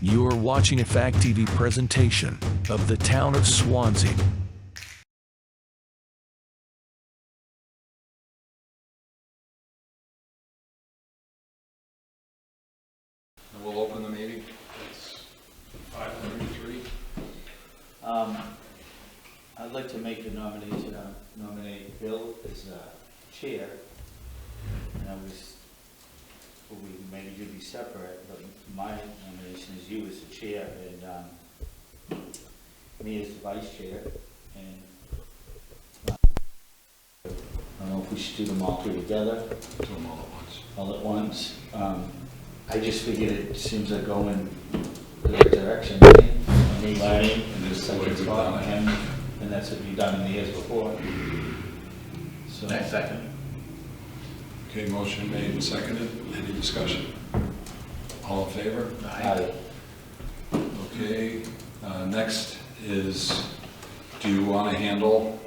You are watching a Fact TV presentation of the town of Swanzey. And we'll open the meeting. It's 5:33. I'd like to make a nomination, nominate Bill as chair. And we maybe you'd be separate, but my nomination is you as the chair and me as the vice chair. And I don't know if we should do them all three together. Do them all at once. All at once. I just figured it seems like going the right direction. Me learning and the second spot on him, and that's what you've done in the years before. So Next second. Okay, motion made and seconded. Any discussion? All in favor? Aye. Okay, next is, do you want to handle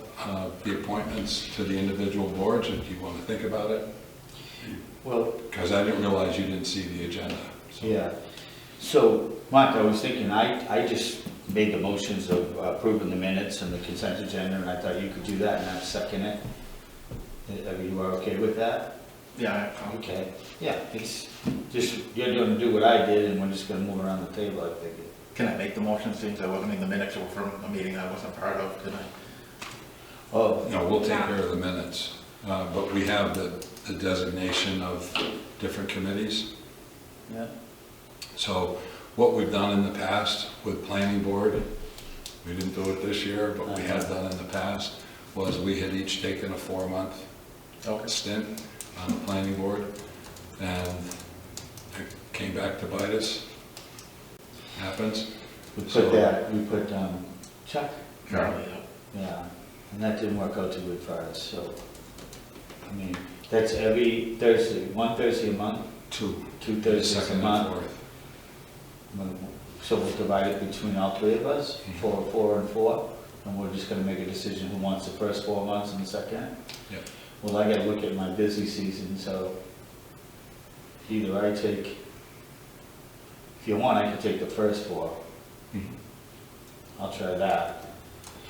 the appointments to the individual boards, or do you want to think about it? Well, Because I didn't realize you didn't see the agenda. So. yeah. So, Mark, I was thinking, I just made the motions of approving the minutes and the consent agenda, and I thought you could do that, and I'd second it. You are okay with that? Yeah. Okay. Yeah, it's just, you're going to do what I did, and we're just going to move around the table, I figured. Can I make the motion since I wasn't in the minutes or from a meeting I wasn't part of? Can I? Oh, No, we'll take care of the minutes, but we have the designation of different committees. yeah. So what we've done in the past with planning board, we didn't do it this year, but we had done in the past, was we had each taken a 4-month stint on the planning board, and it came back to bite us. Happens. We put So- we put Chuck. Charlie. Yeah, and that didn't work out too good for us, so, I mean, that's every Thursday, one Thursday a month, Two Thursdays a second and month. fourth. So we'll divide it between all three of us, Mhm. 4 and 4, and we're just gonna make a decision who wants the first 4 months and the second? Yep. Well, I gotta look at my busy season, so either I take, if you want, I can take the first 4. Mhm. I'll try that.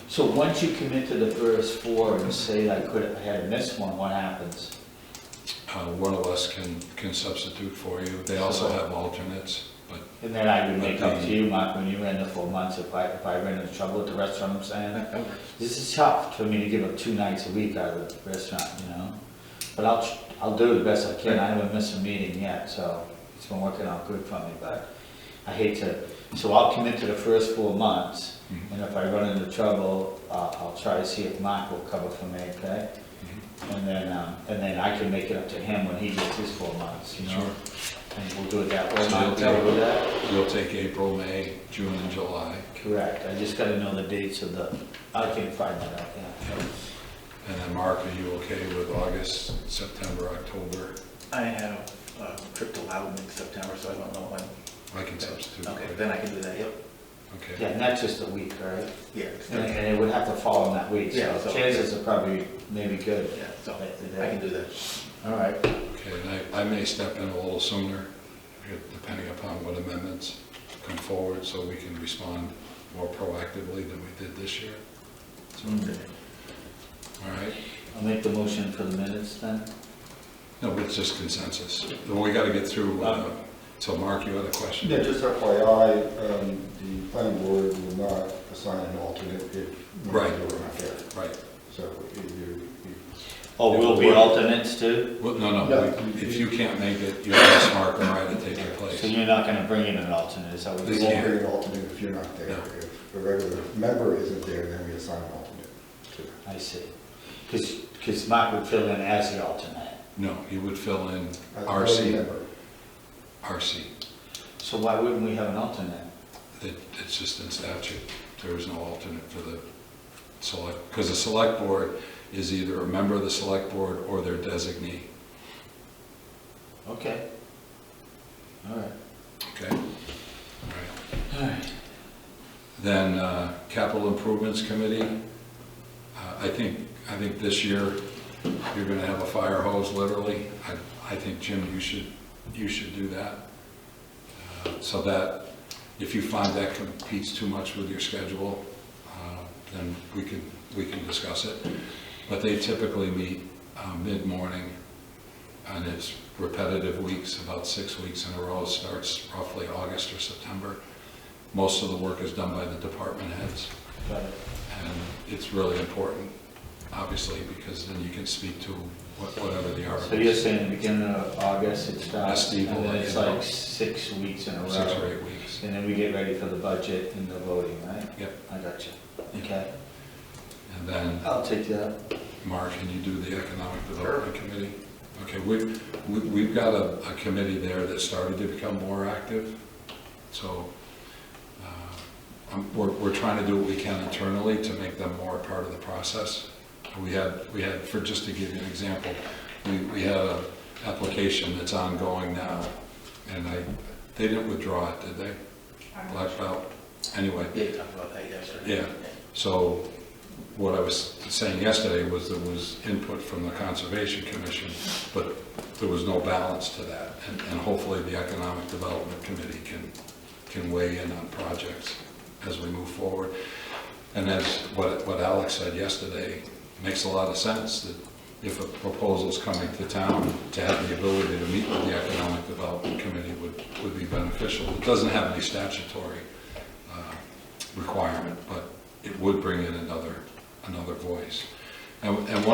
So once you commit to the first 4 and say I had missed one, what happens? One of us can substitute for you. They also have alternates, but And then I would make up to you, Mark, when you ran the 4 months, if I ran into trouble at the restaurant, I'm saying. That works. This is tough for me to give up 2 nights a week out of the restaurant, you know? But I'll do the best I can. I haven't missed a meeting yet, so it's been working out good for me, but I hate to, so I'll commit to the first 4 months, Mhm. and if I run into trouble, I'll try to see if Mark will cover for me, okay? And then I can make it up to him when he gets his 4 months, you know? Sure. And we'll do it that way. So Mark, you okay with that? You'll take April, May, June, and July. Correct. I just gotta know the dates of I can find that out, yeah. And then Mark, are you okay with August, September, October? I have a trip to Loudon in September, so I don't know when. I can substitute. Okay, for you. then I can do that, yep. Okay. Yeah, and that's just a week, right? Yeah. And it would have to fall on that week, Yeah, so so- chances are probably maybe good. Yeah, so I can do that. All right. Okay, and I may step in a little sooner, depending upon what amendments come forward, so we can respond more proactively than we did this year. So, all right. I'll make the motion for the minutes then. No, but it's just consensus. We got to get through, so Mark, you had a question? Yeah, just FYI, the planning board will not assign an alternate if Right. you're not there. Right. So if you, Oh, we'll be alternates too? Well, no, Yeah. if you can't make it, you have to Mark and I to take your place. So you're not gonna bring in an alternate, is that what we you're won't saying? bring an alternate if you're not there. No. If a regular member isn't there, then we assign an alternate too. I see. Because Mark would fill in as the alternate. No, you would fill in As a voting RC. member. RC. So why wouldn't we have an alternate? It's just in statute. There is no alternate for the select, because the select board is either a member of the select board or their designee. Okay. All right. Okay? All right. All right. Then Capital Improvements Committee, I think this year you're going to have a fire hose, literally. I think, Jim, you should do that. So that If you find that competes too much with your schedule, then we can discuss it. But they typically meet mid-morning, and it's repetitive weeks, about 6 weeks in a row. It starts roughly August or September. Most of the work is done by the department heads. Got it. And it's really important, obviously, because then you can speak to whatever the article is. So you're saying the beginning of August it starts, Steve will and then let it's you know. like 6 weeks in a row? 6 or 8 weeks. And then we get ready for the budget and the voting, right? Yep. I got you. Okay. And then, I'll take that. Mark, can you do the Economic Development Committee? Okay, we've got a committee there that started to become more active. So we're trying to do what we can internally to make them more a part of the process. We had, for just to give you an example, we had an application that's ongoing now, and they didn't withdraw it, did they? Black belt? Anyway. Yeah, you talked about that yesterday. Yeah, so what I was saying yesterday was there was input from the Conservation Commission, but there was no balance to that. And hopefully the Economic Development Committee can weigh in on projects as we move forward. And as what Alex said yesterday, makes a lot of sense that if a proposal is coming to town, to have the ability to meet with the Economic Development Committee would be beneficial. It doesn't have any statutory requirement, but it would bring in another voice. And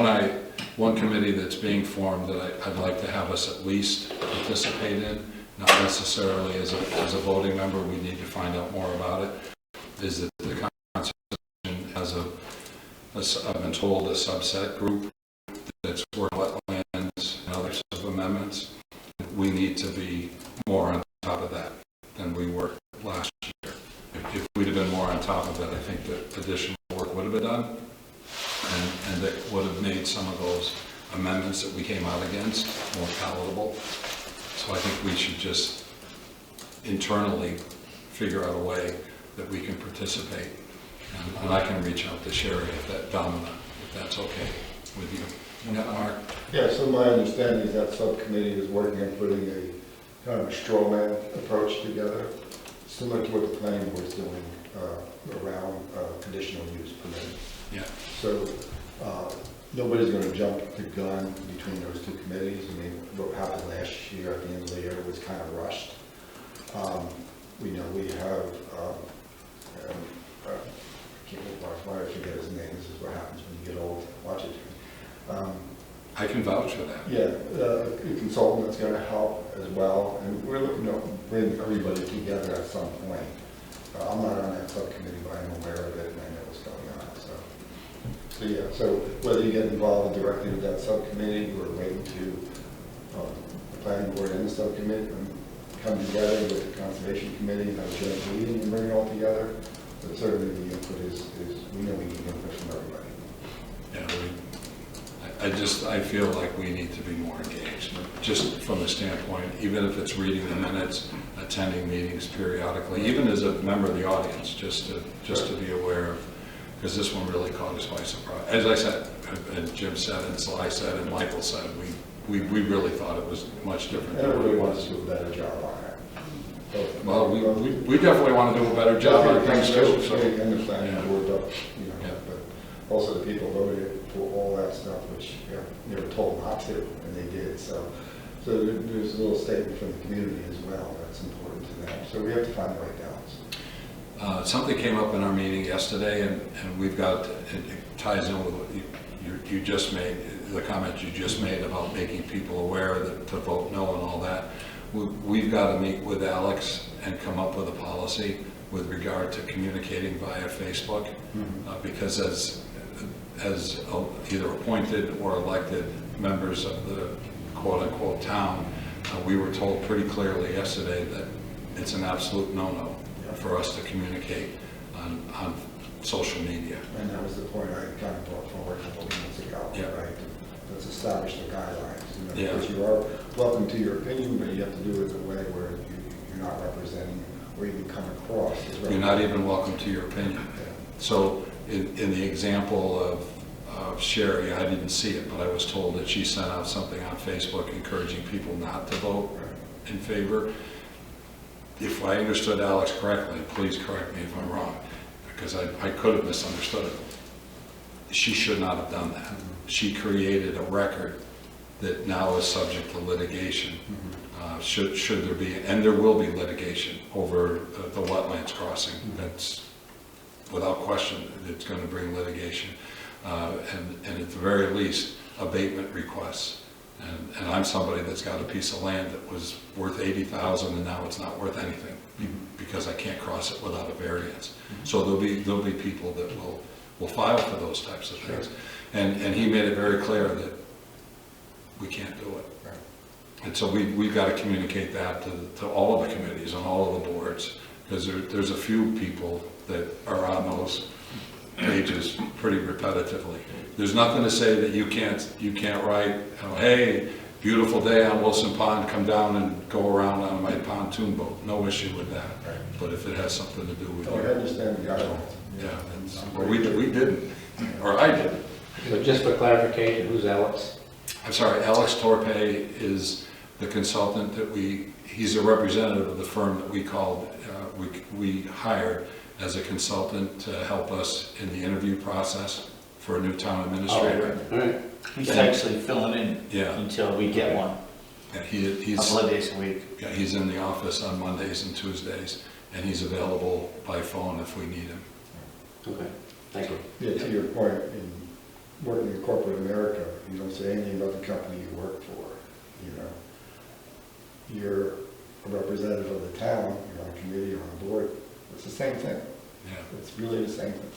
one committee that's being formed that I'd like to have us at least participate in, not necessarily as a voting member, we need to find out more about it, is that the Conservation has I've been told, a subset group that's working wetlands and other sort of amendments. We need to be more on top of that than we were last year. If we'd have been more on top of it, I think that additional work would have been done, and that would have made some of those amendments that we came out against more palatable. So I think we should just internally figure out a way that we can participate. And I can reach out to Sherry if that's okay with you. Yeah, Mark? Yeah, so my understanding is that subcommittee is working on putting a kind of a straw man approach together, similar to what the planning board is doing around conditional use permit. Yeah. So nobody's going to jump the gun between those two committees. I mean, what happened last year at the end of the year was kind of rushed. We know we have, why do I forget his name? This is what happens when you get old. Watch it. I can vouch for that. Yeah, a consultant that's going to help as well, and we're looking to bring everybody together at some point. I'm not on that subcommittee, but I'm aware of it and I know what's going on. So yeah, so whether you get involved directly with that subcommittee or waiting to the planning board and the subcommittee come together with the conservation committee, have a joint meeting and bring it all together. But certainly the input is we know we need input from everybody. Yeah, I feel like we need to be more engaged, just from the standpoint, even if it's reading the minutes, attending meetings periodically, even as a member of the audience, just to be aware of, because this one really caught us by surprise. As I said, and Jim said, and Sly said, and Michael said, we really thought it was much different than what Everybody it wants was. to do a better job on it. Well, we definitely want to do a better job on things too. So. And the planning Yeah. board, Yeah. but also the people voted for all that stuff, which they were told not to, and they did. So there's a little statement from the community as well that's important to them. So we have to find the right balance. Something came up in our meeting yesterday, and we've got, it ties in with what you just made, the comment you just made about making people aware that to vote no and all that. We've got to meet with Alex and come up with a policy with regard to communicating via Facebook, because as either appointed or elected members of the quote-unquote town, we were told pretty clearly yesterday that it's an absolute no-no for us to communicate on social media. And that was the point I kind of brought forward a couple of minutes ago, Yeah. right? Let's establish the guidelines. Yeah. Because you are welcome to your opinion, but you have to do it in a way where you're not representing or even come across as You're not even welcome to your opinion. Yeah. So in the example of Sherry, I didn't see it, but I was told that she sent out something on Facebook encouraging people not to vote in favor. if I understood Alex correctly, please correct me if I'm wrong, because I could have misunderstood it. She should not have done that. She created a record that now is subject to litigation. Should there be, and there will be litigation over the wetlands crossing. That's without question, it's going to bring litigation. And at the very least, abatement requests. And I'm somebody that's got a piece of land that was worth 80,000 and now it's not worth anything because I can't cross it without a variance. So there'll be people that will file for those types of things. And he made it very clear that we can't do it. And so we've got to communicate that to all of the committees and all of the boards, because there's a few people that are on those pages pretty repetitively. There's nothing to say that you can't write, hey, beautiful day on Wilson Pond, come down and go around on my pontoon boat. No issue with that. Right. But if it has something to do with I understand the guidelines. yeah, well, we didn't, or I didn't. So just for clarification, who's Alex? I'm sorry, Alex Torpe is the consultant that he's a representative of the firm that we hired as a consultant to help us in the interview process for a new town administrator. All right. He's actually filling in Yeah. until we get one, And a he's, couple of days a week. yeah, he's in the office on Mondays and Tuesdays, and he's available by phone if we need him. Okay, thank you. Yeah, to your point, in working in corporate America, you don't say anything about the company you work for, you know. You're a representative of the town, you're on a committee or on a board, it's the same thing. Yeah, It's really the same thing.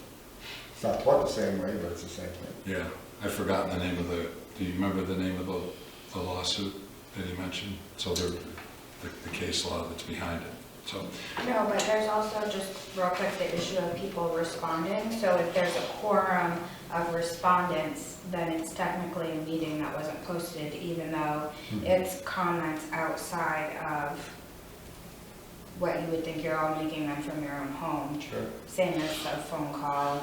It's not taught the same way, but it's the same thing. yeah. I've forgotten the name of do you remember the name of the lawsuit that he mentioned? So the case law that's behind it, so. No, but there's also just real quick the issue of people responding. So if there's a quorum of respondents, then it's technically a meeting that wasn't posted, even though it's comments outside of what you would think you're all making them from your own home. Sure. Same as a phone call.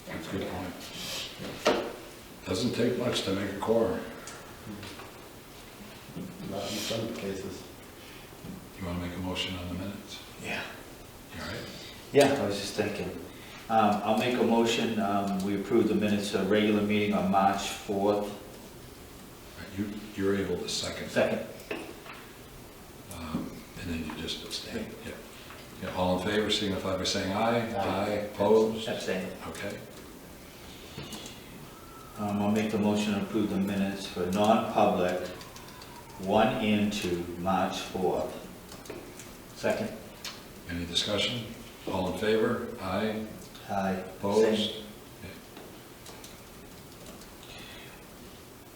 That's a good point. Doesn't take much to make a quorum. Not in some cases. You want to make a motion on the minutes? Yeah. You all right? Yeah, I was just thinking. I'll make a motion, we approve the minutes of regular meeting on March 4th. You're able to second. Second. And then you just abstain. Yeah. Yeah, all in favor, signify by saying aye. Aye. Opposed? Abstain. Okay. I'll make the motion to approve the minutes for non-public 1 and 2, March 4th. Second. Any discussion? All in favor? Aye. Aye. Opposed? Same.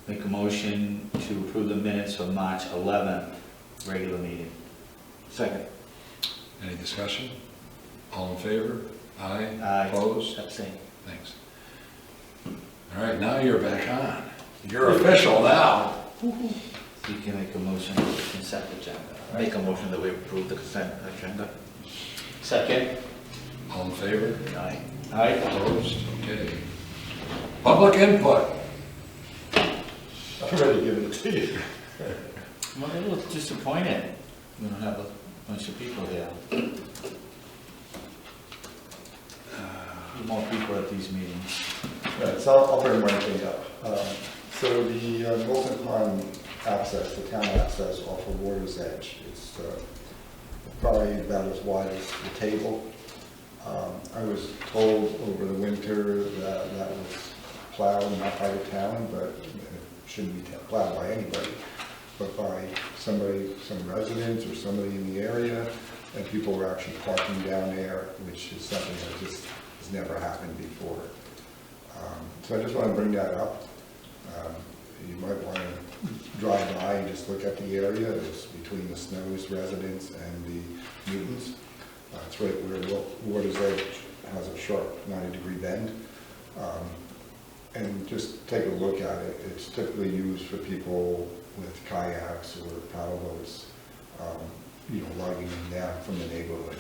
Make a motion to approve the minutes for March 11th, regular meeting. Second. Any discussion? All in favor? Aye. Aye. Opposed? Abstain. Thanks. All right, now you're back on. You're official now. You can make a motion for the consent agenda. Make a motion that we approve the consent agenda. Second. All in favor? Aye. Aye. Opposed? Okay. Public input. I'm ready to give it to you. I'm a little disappointed. We don't have a bunch of people here. More people at these meetings. Right, so I'll bring my thing up. So the Wilson Pond access, the town access off of Water's Edge, it's probably about as wide as the table. I was told over the winter that that was plowed not by the town, but it shouldn't be plowed by anybody, but by somebody, some residents or somebody in the area, and people were actually parking down there, which is something that just has never happened before. So I just want to bring that up. You might want to drive by and just look at the area. It's between the Snows residents and the Newtons. It's right where Water's Edge has a sharp 90-degree bend. And just take a look at it. It's typically used for people with kayaks or paddle boats, lugging them down from the neighborhood.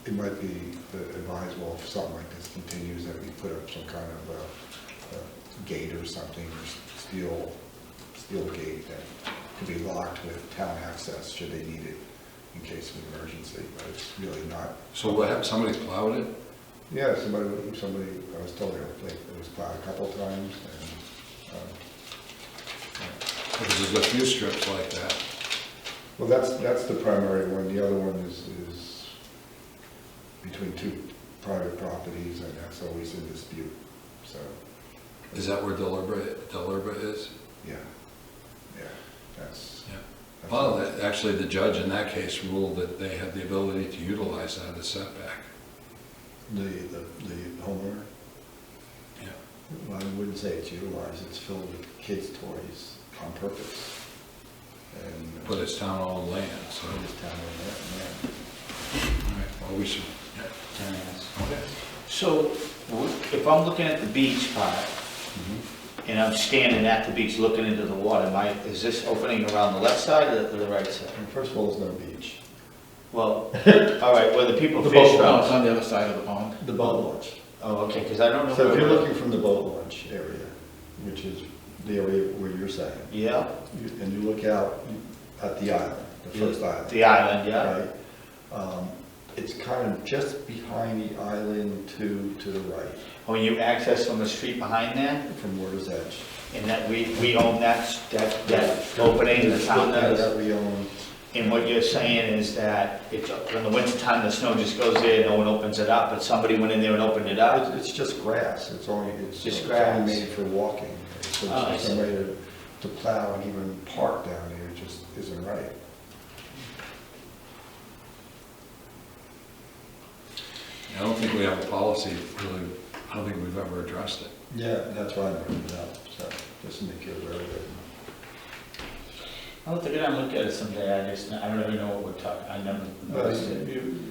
It might be advisable if something like this continues that we put up some kind of a gate or something, or steel gate that could be locked with town access should they need it. in case of emergency, but it's really not. So what happened, somebody plowed it? Yeah, somebody, I was told it was plowed a couple times, and, Because there's a few strips like that. well, that's the primary one. The other one is between two private properties, and that's always in dispute, so, Is that where Deliberate is? yeah, that's. Yeah. that's- Well, actually, the judge in that case ruled that they had the ability to utilize that as setback. The homeowner? Yeah. Well, I wouldn't say it's utilized, it's filled with kids' toys on purpose. And. But it's town-owned land, so. It's town on that, All right, well, we should, yeah. Can I ask? Okay. So, if I'm looking at the beach part, and I'm standing at the beach looking into the water, is this opening around the left side or the right side? And first of all, there's no beach. Well, all right, where the people The fish boat, no, it's from. on the other side of the pond. The boat launch. Oh, okay, because I don't know. So if where you're we're- looking from the boat launch area, which is the area where you're saying, Yeah, and you look out at the island, the first island. the island, yeah. Right? It's kind of just behind the island to the right, When you access from the street behind there, from Water's Edge. and that we own that opening, the town does. That we own. And what you're saying is that it's, in the wintertime, the snow just goes there, no one opens it up, but somebody went in there and opened it up? It's just grass, it's only Just grass. made for walking. So Oh, I see. somebody to plow and even park down there just isn't right. I don't think we have a policy, really, I don't think we've ever addressed it. Yeah, that's why I'm bringing it up, so just to make you aware of it. I'll have to get down and look at it someday, I don't even know what we're talking, I never noticed it.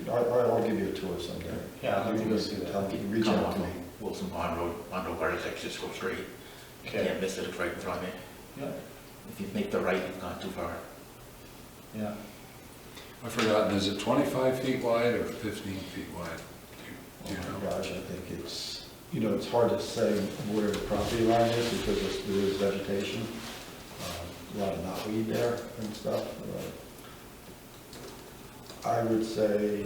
I'll give you a tour someday. Yeah, I'll have to go see that. Tell me, reach Come out to me. on, Wilson Pond Road, onto Water's Edge, just go straight. You Okay. can't miss it, it's right in front of you. Yeah, If you make the right, you've gone too far. yeah. I've forgotten, is it 25 feet wide or 15 feet wide? Do you Oh know? my gosh, I think it's, it's hard to say where the property line is because there is vegetation. A lot of knotweed there and stuff. I would say,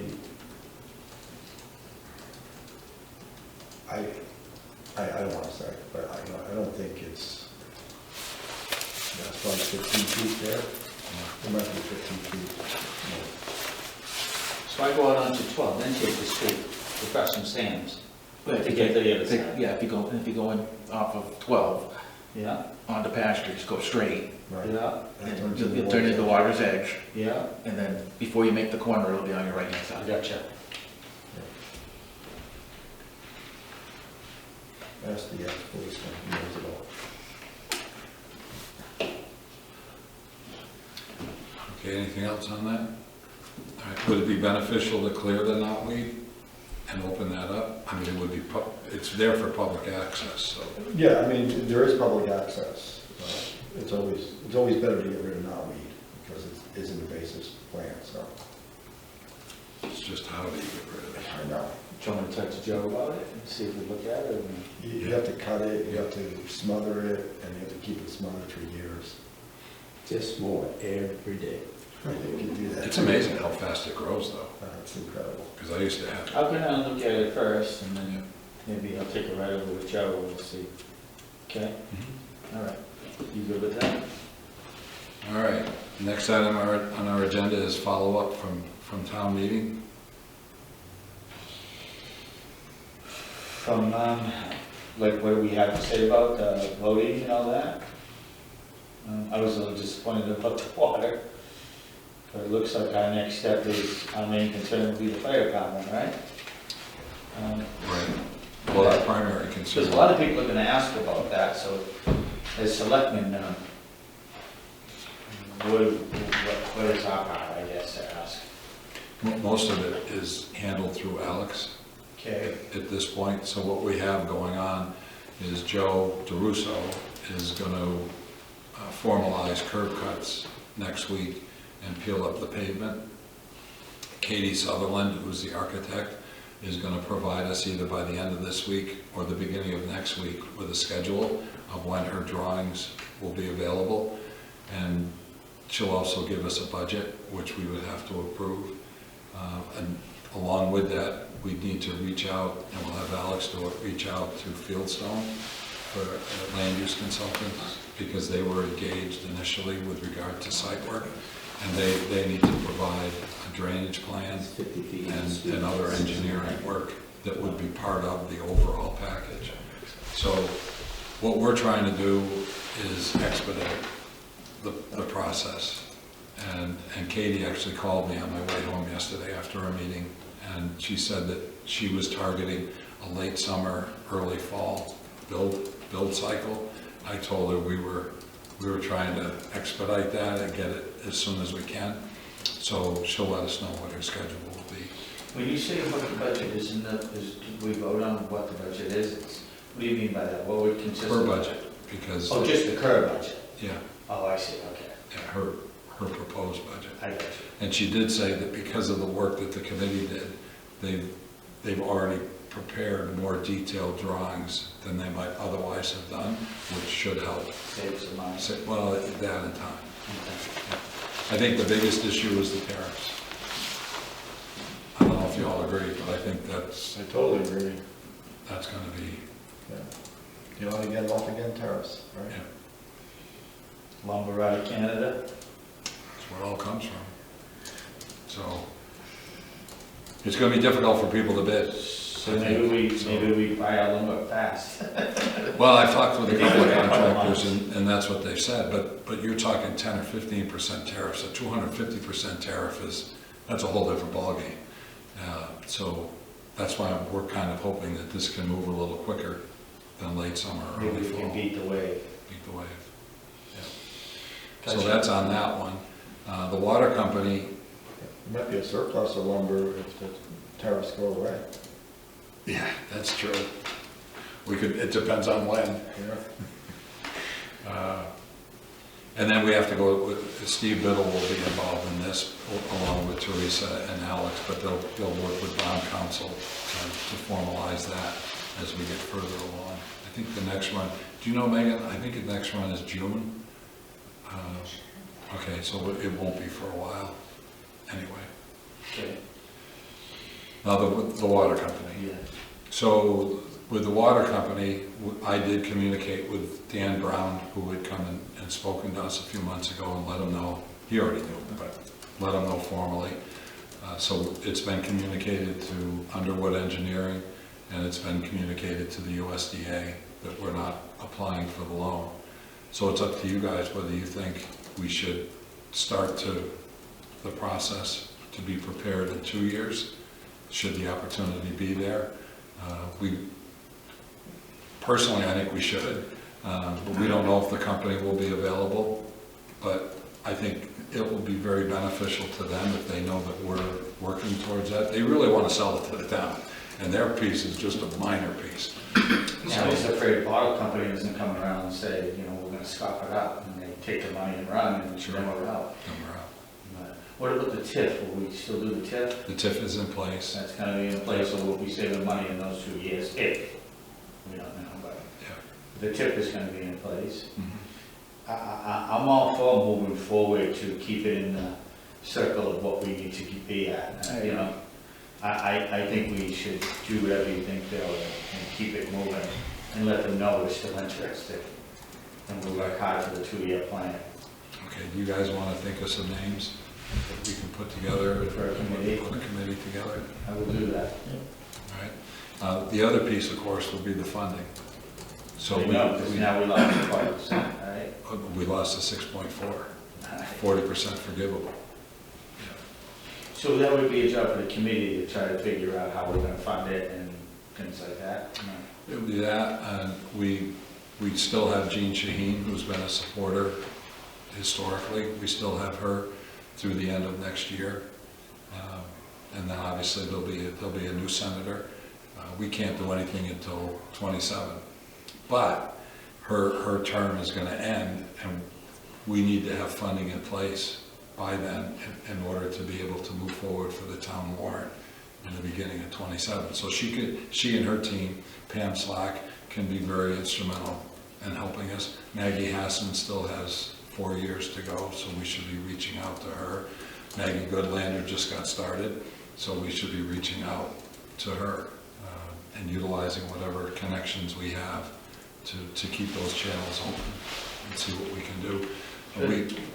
I don't want to say, but I don't think it's probably 15 feet there. It might be 15 feet. So I go out onto 12, then take the street, across from Sam's, to get to the other side. Yeah, if you go in off of 12, Yeah, onto pasture, just go straight. Right. yeah, And you'll turn into Water's Edge, yeah. and then before you make the corner, it'll be on your right hand I side. gotcha. Ask the ex-policeman, he knows it all. Okay, anything else on that? All right, would it be beneficial to clear the knotweed and open that up? I mean, it would be, it's there for public access, so. Yeah, I mean, there is public access. It's always better to get rid of knotweed because it is an invasive plant, so. It's just how do you get rid of it? I know. Do you want me to talk to Joe about it and see if we look at it? You have to cut it, you have to smother it, and you have to keep it smothered for years. Just more every day. You can do that. It's amazing how fast it grows, though, It's incredible. because I used to have, I'll go down and look at it first, and then maybe I'll take it right over with Joe, and we'll see. Okay? All right. You good with that? all right. Next item on our agenda is follow-up from town meeting. From, like, what do we have to say about voting and all that? I was a little disappointed about the water, but it looks like our next step is, our main concern will be the fire department, right? Right. Well, our primary concern. There's a lot of people are gonna ask about that, so as selectmen, what is our part, I guess, to ask? Most of it is handled through Alex Okay. at this point. So what we have going on is Joe DeRusso is going to formalize curb cuts next week and peel up the pavement. Katie Sutherland, who's the architect, is going to provide us either by the end of this week or the beginning of next week with a schedule of when her drawings will be available. And she'll also give us a budget, which we would have to approve. And along with that, we need to reach out, and we'll have Alex do it, reach out to Fieldstone for land use consultants, because they were engaged initially with regard to site work, and they need to provide a drainage plan 50 feet. and other engineering work that would be part of the overall package. So what we're trying to do is expedite the process. And Katie actually called me on my way home yesterday after our meeting, and she said that she was targeting a late summer, early fall build cycle. I told her we were trying to expedite that and get it as soon as we can. So she'll let us know what her schedule will be. When you say what the budget is, do we vote on what the budget is? What do you mean by that? What would consist Her of? budget, because, Oh, just the current budget? yeah, Oh, I see, okay. her proposed budget. I got you. And she did say that because of the work that the committee did, they've already prepared more detailed drawings than they might otherwise have done, which should help. Save some money. Well, that in time. Okay. I think the biggest issue is the tariffs. I don't know if you all agree, but I think that's I totally agree. gonna be, Yeah. You know, again, off again tariffs, right? yeah, Lumber out of Canada? that's where it all comes from. So, it's gonna be difficult for people to bid. So maybe we buy our lumber fast. Well, I've talked with a couple of contractors, and that's what they've said, but you're talking 10 or 15% tariffs. A 250% tariff that's a whole different ballgame. So that's why we're kind of hoping that this can move a little quicker than late summer or Maybe early we can fall. beat the wave. Beat the wave. Yeah. Gotcha. So that's on that one. The water company, Might be a surplus of lumber if the tariffs go away. yeah, that's true. It depends on when. Yeah. And then we have to go, Steve Biddle will be involved in this, along with Teresa and Alex, but they'll work with bond counsel to formalize that as we get further along. I think the next one, do you know, Megan, I think the next one is June? Okay, so it won't be for a while, anyway. Okay. Now, the water company. Yeah. So with the water company, I did communicate with Dan Brown, who had come and spoken to us a few months ago, and let him know, he already knew, but let him know formally. So it's been communicated to Underwood Engineering, and it's been communicated to the USDA that we're not applying for the loan. So it's up to you guys whether you think we should start the process to be prepared in 2 years, should the opportunity be there. Personally, I think we should, but we don't know if the company will be available, but I think it will be very beneficial to them if they know that we're working towards that. They really want to sell it to the town, and their piece is just a minor piece. Yeah, I was afraid a bottle company doesn't come around and say, we're gonna scoff it up, and they take the money and run, and Sure. then we're out. And we're out. But what about the TIF? Will we still do the TIF? The TIF is in place. That's gonna be in place, so we'll be saving money in those 2 years, if, we don't know, but Yeah. the TIF is gonna be in place. Mhm. I'm all for moving forward to keep it in the circle of what we need to be at, I think we should do whatever you think, Bill, and keep it moving, and let them know we're still interested, and we'll work hard for the 2-year plan. Okay, do you guys want to think of some names that we can put together? For a committee? Put a committee together, I will do that. all right? The other piece, of course, would be the funding. So I know, because now we lost 40%, right? we lost to 6.4, 40% forgivable. So that would be a job for the committee to try to figure out how we're gonna fund it and things like that. It would be that, and we still have Jean Shaheen, who's been a supporter historically. We still have her through the end of next year. And then obviously there'll be a new senator. We can't do anything until 27. But her term is gonna end, and we need to have funding in place by then in order to be able to move forward for the town warrant in the beginning of 27. So she and her team, Pam Slack, can be very instrumental in helping us. Maggie Hassan still has 4 years to go, so we should be reaching out to her. Maggie Goodlander just got started, so we should be reaching out to her and utilizing whatever connections we have to keep those channels open and see what we can do.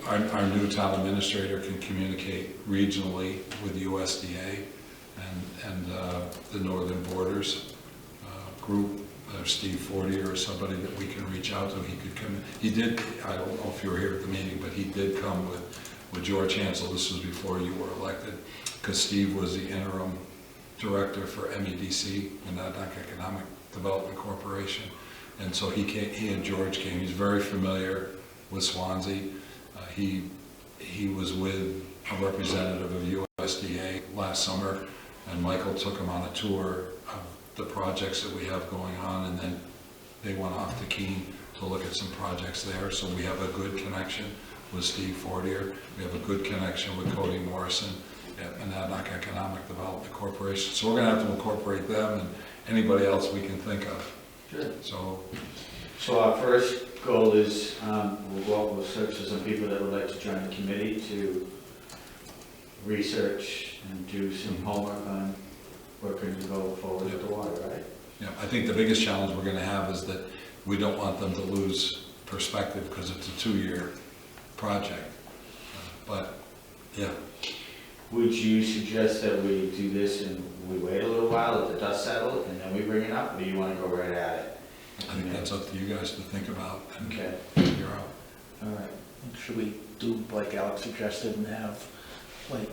Our new town administrator can communicate regionally with USDA and the Northern Borders group, Steve Fortier or somebody that we can reach out to. He could come. He did. I don't know if you were here at the meeting, but he did come with George Hansel. This was before you were elected, because Steve was the interim director for MEDC, Monadnock Economic Development Corporation, and so he and George came. He's very familiar with Swanzey. He was with a representative of USDA last summer, and Michael took him on a tour of the projects that we have going on, and then they went off to Keene to look at some projects there. So we have a good connection with Steve Fortier. We have a good connection with Cody Morrison at Monadnock Economic Development Corporation. So we're going to have to incorporate them and anybody else we can think of. Good. So our first goal is, we'll go out, we'll search for some people that would like to join the committee to research and do some homework on working to go forward with the water, right? yeah, I think the biggest challenge we're going to have is that we don't want them to lose perspective, because it's a 2-year project. But yeah. Would you suggest that we do this and we wait a little while, let the dust settle, and then we bring it up, or you want to go right at it? I think that's up to you guys to think about and Okay, figure out. all right. Should we do like Alex suggested and have, like,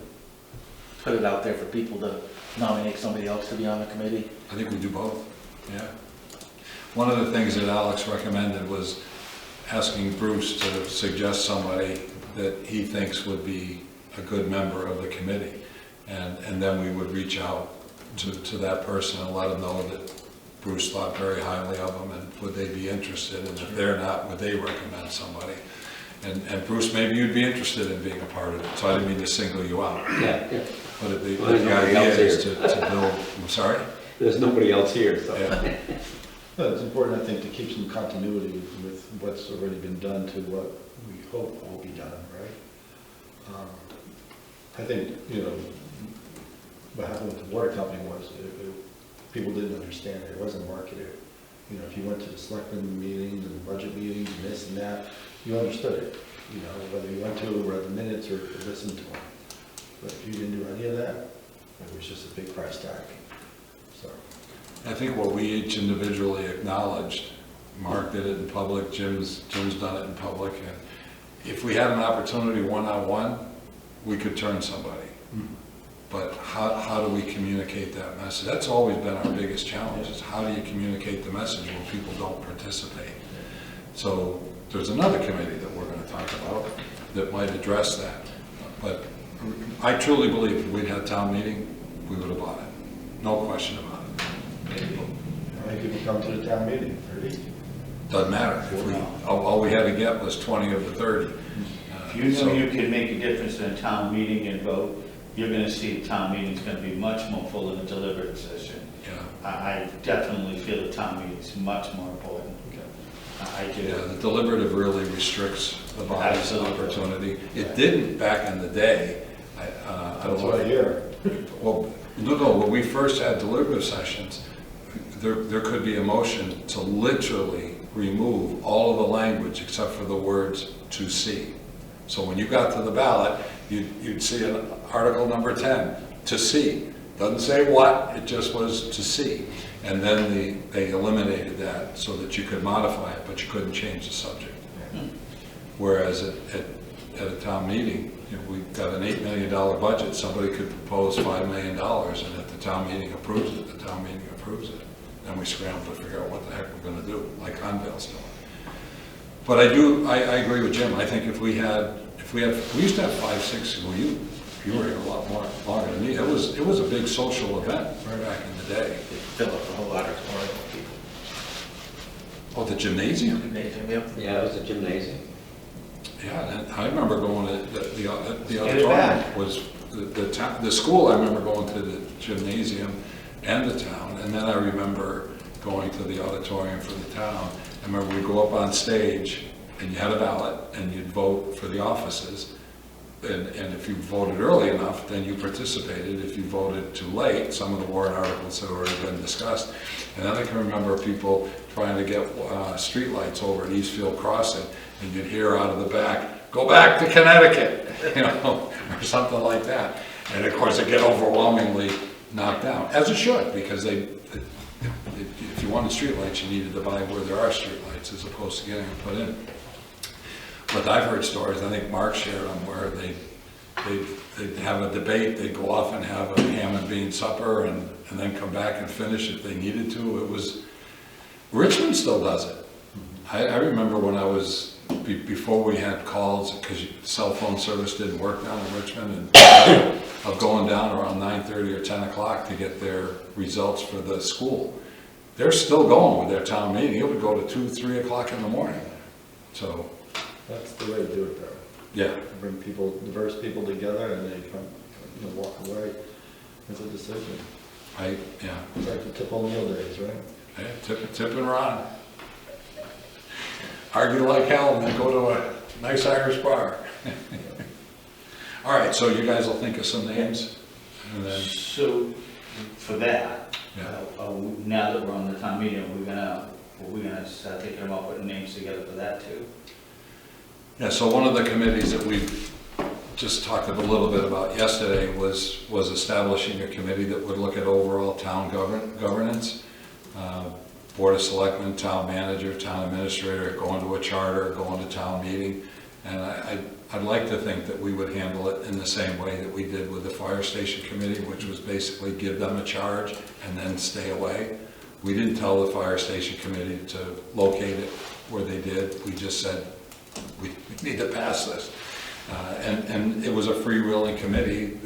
put it out there for people to nominate somebody else to be on the committee? I think we do both, yeah. One of the things that Alex recommended was asking Bruce to suggest somebody that he thinks would be a good member of the committee. And then we would reach out to that person and let them know that Bruce thought very highly of them, and would they be interested, and if they're not, would they recommend somebody? And Bruce, maybe you'd be interested in being a part of it, so I didn't mean to single you out. Yeah, yeah. But the Well, there's nobody idea else is here. to build, I'm sorry? There's nobody else here, so. Yeah. Well, it's important, I think, to keep some continuity with what's already been done to what we hope will be done, right? I think, what happened with the water company was, people didn't understand it, it wasn't marketed. If you went to the selectmen meetings and budget meetings and this and that, you understood it, whether you went to or read the minutes or listened to them. But if you didn't do any of that, it was just a big price tag, so. I think what we each individually acknowledged, Mark did it in public, Jim's done it in public, and if we had an opportunity one-on-one, we could turn somebody. But how do we communicate that message? That's always been our biggest challenge, is how do you communicate the message when people don't participate? So there's another committee that we're going to talk about that might address that. But I truly believe if we'd had town meeting, we would have bought it. No question about it. How many people come to the town meeting? 30? Doesn't matter. All we had to get was 20 of the 30. If you know you can make a difference in a town meeting and vote, you're gonna see the town meeting's gonna be much more full than a deliberative session. Yeah. I definitely feel the town meeting's much more important. I do. Yeah, the deliberative really restricts the body's Absolutely. opportunity. It didn't back in the day. I don't That's know. what I hear. Well, no, when we first had deliberative sessions, there could be a motion to literally remove all of the language except for the words "to see." So when you got to the ballot, you'd see an article number 10, to see. Doesn't say what, it just was to see. And then they eliminated that so that you could modify it, but you couldn't change the subject. Whereas at a town meeting, we've got an $8 million budget, somebody could propose $5 million, and if the town meeting approves it, the town meeting approves it. Then we scramble to figure out what the heck we're gonna do, like Convale's doing. But I agree with Jim. I think if we used to have 5, 6, well, you were here a lot more longer than me. It was a big social event right back in the day. Fill up a whole auditorium of people. Oh, the gymnasium? Gymnasium, yep. Yeah, it was a gymnasium. Yeah, and I remember going to the Get it auditorium back. was the school. I remember going to the gymnasium and the town, and then I remember going to the auditorium for the town. I remember we go up on stage and you had a ballot, and you'd vote for the offices. And if you voted early enough, then you participated. If you voted too late, some of the warrant articles had already been discussed. And then I can remember people trying to get streetlights over at Eastfield Crossing, and you'd hear out of the back, "Go back to Connecticut," you know, or something like that. And of course, it get overwhelmingly knocked down, as it should, because if you wanted streetlights, you needed to buy where there are streetlights as opposed to getting them put in. But I've heard stories, I think Mark shared them, where they'd have a debate, they'd go off and have a ham and bean supper and then come back and finish if they needed to. It was, Richmond still does it. I remember when I was, before we had calls, because cell phone service didn't work down in Richmond, and of going down around 9:30 or 10 o'clock to get their results for the school. They're still going with their town meeting. It would go to 2, 3 o'clock in the morning. So, That's the way to do it, though. yeah. Bring people, diverse people together, and they come, walk away with a decision. Yeah. It's like the Tip O'Neill days, right? Hey, tip and run. Argue like hell and then go to a nice Irish bar. All right, so you guys will think of some names, and then, So, for that, yeah. now that we're on the town meeting, are we gonna start thinking about putting names together for that too? Yeah, so one of the committees that we've just talked a little bit about yesterday was establishing a committee that would look at overall town governance. Board of Selectmen, town manager, town administrator, going to a charter, going to town meeting. And I'd like to think that we would handle it in the same way that we did with the fire station committee, which was basically give them a charge and then stay away. We didn't tell the fire station committee to locate it where they did. We just said, we need to pass this. And it was a freewheeling committee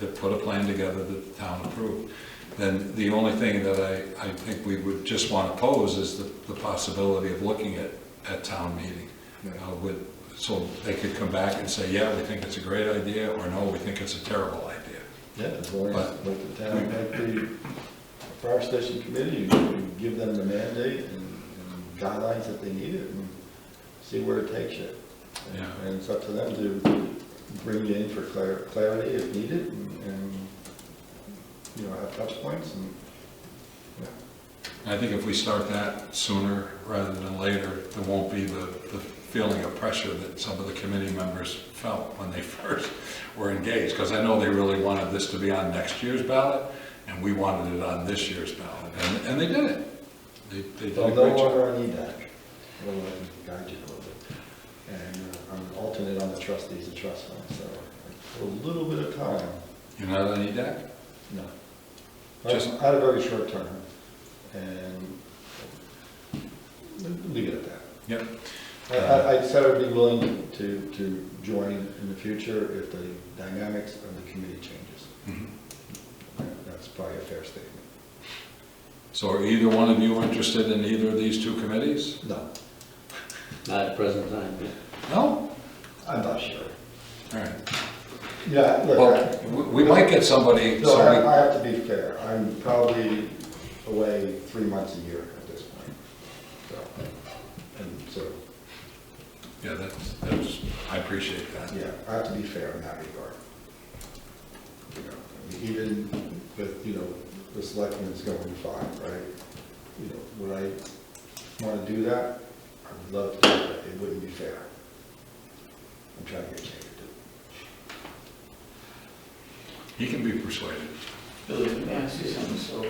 that put a plan together that the town approved. Then the only thing that I think we would just want to pose is the possibility of looking at town meeting. So they could come back and say, yeah, we think it's a great idea, or no, we think it's a terrible idea. Yeah, as long as, like the town, like the fire station committee, you give them the mandate and guidelines that they need it, and see where it takes you. Yeah. And it's up to them to bring you in for clarity if needed, and have touch points, and, I think if we start that sooner rather than later, there won't be the feeling of pressure that some of the committee members felt when they first were engaged, because I know they really wanted this to be on next year's ballot, and we wanted it on this year's ballot, and they did it. They did a no great job. longer on EDAC. Well, I can guide you a little bit. And I'm an alternate on the trustees and trust fund, so for a little bit of time, You're not on EDAC? no. Just- I had a very short term, and leave it at that. Yep. I said I'd be willing to join in the future if the dynamics of the committee changes. Mhm. That's probably a fair statement. So are either one of you interested in either of these two committees? No, Not at the present time, yeah. No? I'm not sure. All right. Yeah, look, Well, we might get somebody, no, I have to be fair. I'm probably away 3 months a year at this point. So, yeah, that's, I appreciate that. yeah, I have to be fair in that regard. Even with, the selectmen's going 5, right? Would I want to do that? I would love to, but it wouldn't be fair. I'm trying to get you to do it. He can be persuaded. Billy, let me ask you something. So,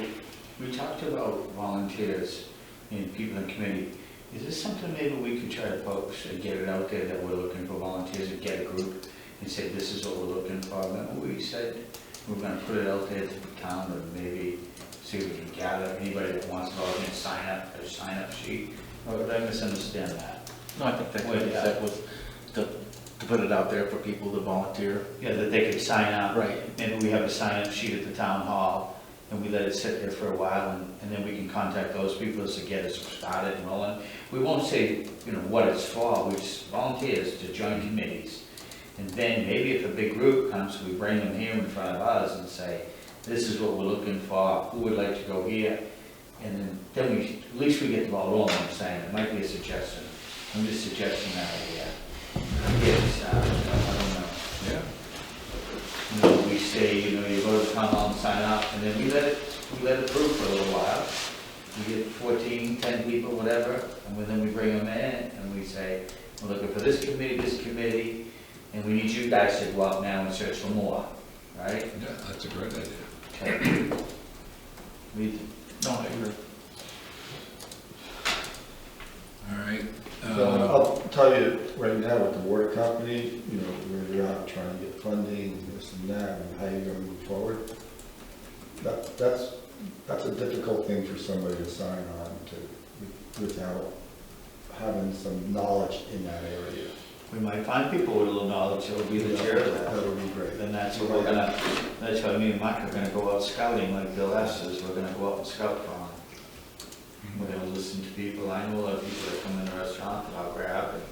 we talked about volunteers and people in the committee. Is this something maybe we could try to post and get it out there that we're looking for volunteers, and get a group and say, this is what we're looking for? Remember we said we're gonna put it out there to the town, and maybe see if we can gather anybody that wants to volunteer and sign up, a sign-up sheet? Or did I misunderstand that? No, I think that was to put it out there for people to volunteer. Yeah, that they could sign up. Right. Maybe we have a sign-up sheet at the town hall, and we let it sit there for a while, and then we can contact those people to get it started and rolling. We won't say, what it's for, we just volunteers to join committees. And then maybe if a big group comes, we bring them here in front of us and say, this is what we're looking for, who would like to go here? And then we, at least we get the ball rolling, saying, it might be a suggestion. I'm just suggesting that idea. Yes, I don't know. Yeah. You know, we say, you know, you go to the town hall and sign up, and then we let it prove for a little while. We get 14, 10 people, whatever, and then we bring them in, and we say, we're looking for this committee, and we need you guys to go out now and search for more, right? Yeah, that's a great idea. Okay. No, I agree. All right. So I'll tell you right now with the water company, you know, where you're out trying to get funding, this and that, and how you're gonna move forward. That's a difficult thing for somebody to sign on to without having some knowledge in that area. We might find people with a little knowledge that will be the chair of that. That would be great. Then that's what we're gonna, that's what me and Mike are gonna go out scouting, like Bill asked us, we're gonna go out and scout for them. We're gonna listen to people, I know a lot of people that come in the restaurant that I'll grab and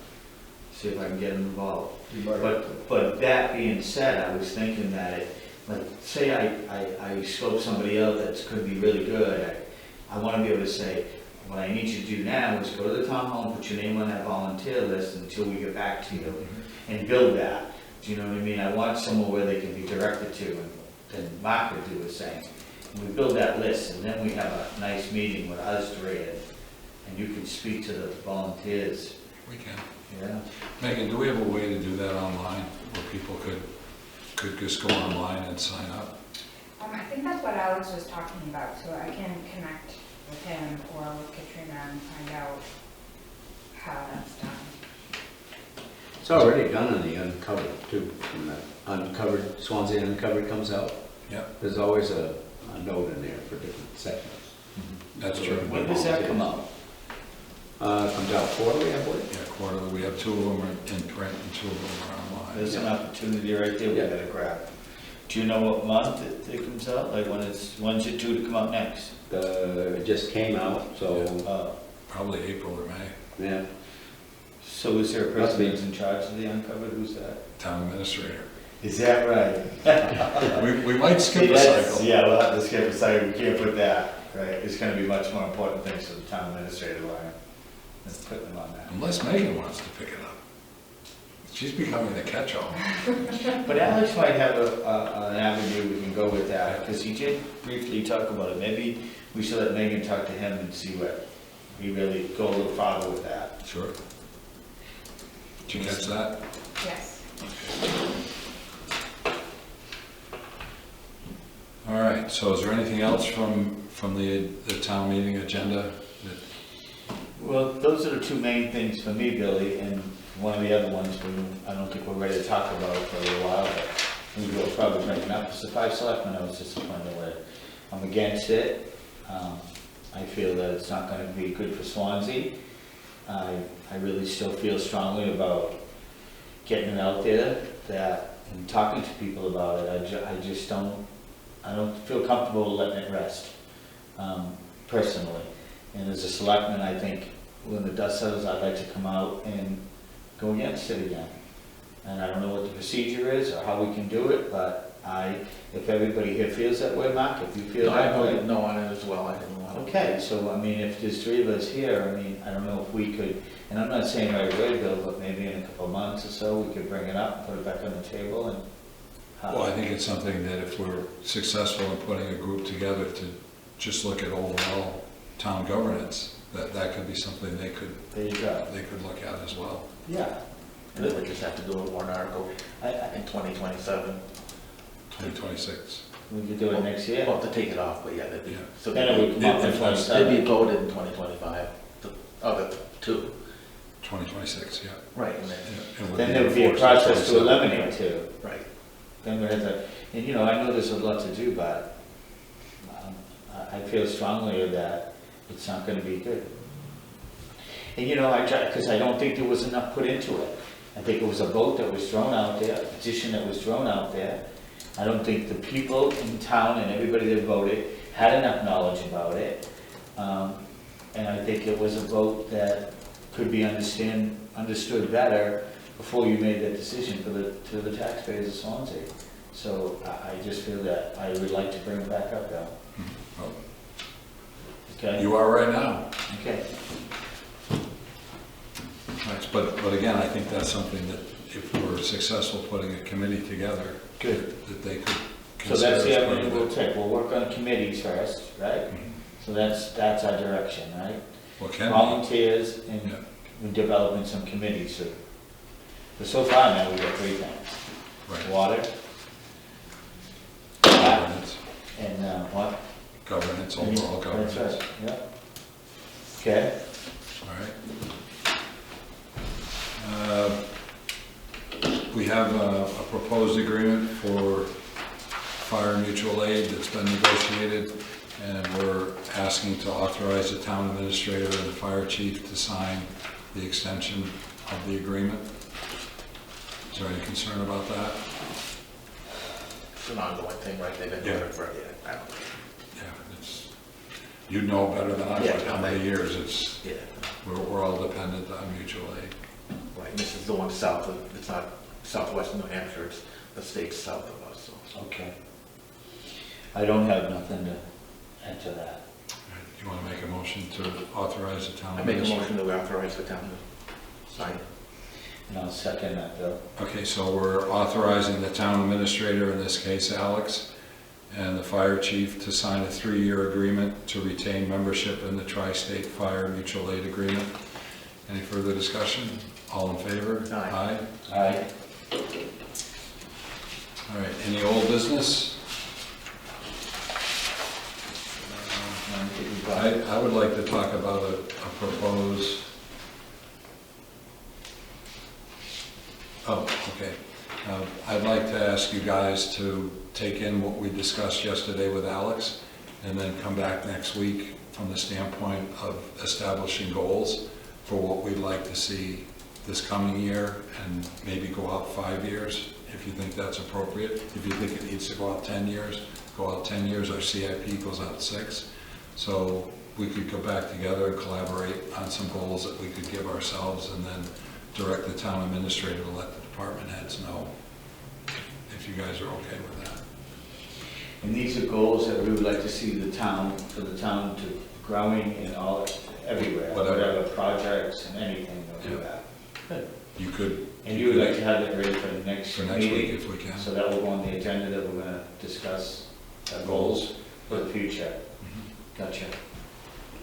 see if I can get them involved. You might- But that being said, I was thinking that, like, say I scope somebody out that's could be really good, I wanna be able to say, what I need you to do now is go to the town hall and put your name on that volunteer list until we get back to you, and build that. Do you know what I mean? I want somewhere where they can be directed to, and Mark would do the same. And we build that list, and then we have a nice meeting with us three, and you can speak to the volunteers. We can. Yeah. Megan, do we have a way to do that online, where people could just go online and sign up? I think that's what Alex was talking about, so I can connect with him or with Katrina and find out how that's done. It's already done on the uncovered too, when the uncovered, Swanzey uncovered comes out. Yep, There's always a note in there for different sections. that's true. When does that come out? Comes out quarterly, I believe. Yeah, quarterly, we have 2 of them in print and 2 of them are online. There's an opportunity right there we Yeah. gotta grab. Do you know what month it comes out? Like when's it due to come out next? It just came out, so, Probably April or May. yeah. So is there a Must person be. who's in charge of the uncovered? Who's that? Town administrator. Is that right? We might skip a That's- cycle. Yeah, we'll have to skip a cycle. We can't put that, right? It's gonna be much more important things for the town administrator line. Let's put them on that. Unless Megan wants to pick it up. She's becoming the catch-all. But Alex might have an avenue we can go with that, because he did briefly talk about it. Maybe we should let Megan talk to him and see what, he really go a little farther with that. Sure. Did you catch that? Yes. All right, so is there anything else from the town meeting agenda? Well, those are the two main things for me, Billy, and one of the other ones I don't think we're ready to talk about for a little while, but we will probably bring it up. It's the 5 selectmen I was disappointed with. I'm against it. I feel that it's not going to be good for Swanzey. I really still feel strongly about getting it out there and talking to people about it. I just don't feel comfortable letting it rest, personally. And as a selectman, I think when the dust settles, I'd like to come out and go against it again. And I don't know what the procedure is or how we can do it, but if everybody here feels that way, Mark, if you feel I that way. voted no on it as well, I didn't want to. Okay, so I mean, if there's 3 of us here, I mean, I don't know if we could, and I'm not saying right away, Bill, but maybe in a couple of months or so, we could bring it up, put it back on the table and. Well, I think it's something that if we're successful in putting a group together to just look at overall town governance, that could be something they could There you go. look at as well. Yeah. And then we just have to do a warrant article in 2027. 2026. We could do it next year. We'll have to take it off, but yeah, that'd be. Yeah. So Then it would come up in If that's- they'd be 27. voted in 2025, the other 2. 2026, yeah. Right. And then, Yeah, it Then there would be a enforced in process to 27. eliminate 2. right. Then we have to, and you know, I know there's a lot to do, but I feel strongly that it's not gonna be good. And you know, because I don't think there was enough put into it. I think it was a vote that was thrown out there, a petition that was thrown out there. I don't think the people in town and everybody that voted had enough knowledge about it. And I think it was a vote that could be understood better before you made that decision to the taxpayers of Swansea. So I just feel that I would like to bring it back up now. Well, Okay? you are right now. Okay. Right, but again, I think that's something that if we're successful putting a committee together, Good. that they could So that's consider the as part avenue of we'll it. take. We'll work on committees first, right? So that's our direction, right? Well, can Volunteers and Yeah. we're developing some committees. So far now, we've got 3 things. Right. Water, tap, Governance, and what? governance, overall governance. That's right, yeah. Okay, All right. We have a proposed agreement for fire mutual aid that's been negotiated, and we're asking to authorize the town administrator and the fire chief to sign the extension of the agreement. Is there any concern about that? It's an ongoing thing, right? They've been doing it for, I don't know. Yeah, it's, you know better than I would, Yeah, how many years it's, Yeah, we're all dependent on mutual aid. right, this is the one south of, it's not southwest New Hampshire, it's the state south of us, so. okay. I don't have nothing to add to that. You want to make a motion to authorize the town I make a administrator? motion to authorize the town to sign it. And I'll second that, Bill. Okay, so we're authorizing the town administrator, in this case Alex, and the fire chief to sign a 3-year agreement to retain membership in the Tri-State Fire Mutual Aid Agreement. Any further discussion? All in favor? Aye. Aye. All right, any old business? I would like to talk about a proposed... Oh, okay. I'd like to ask you guys to take in what we discussed yesterday with Alex, and then come back next week from the standpoint of establishing goals for what we'd like to see this coming year, and maybe go out 5 years, if you think that's appropriate. If you think it needs to go out 10 years, go out 10 years. Our CIP goes out 6. So we could go back together and collaborate on some goals that we could give ourselves, and then direct the town administrator to let the department heads know if you guys are okay with that. And these are goals that we would like to see the town, for the town to growing in all, everywhere, whatever projects and anything, we'll do Yeah. that. Good. You could... And you would like to have it ready for the next For next week, meeting? if we can. So that will go on the agenda that we're gonna discuss goals for the future. Mhm. Gotcha.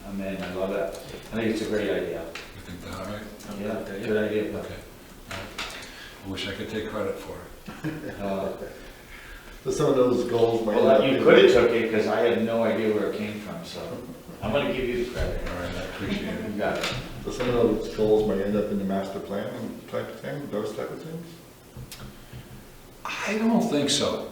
I'm in, I love it. I think it's a great idea. You think that all right? Yeah, good idea, Bill. Okay. All right. I wish I could take credit for it. So some of those goals might not Well, be... you could have took it, because I had no idea where it came from, so I'm gonna give you the credit. All right, I appreciate it. You got it. So some of those goals might end up in the master plan type of thing, those type of things? I don't think so.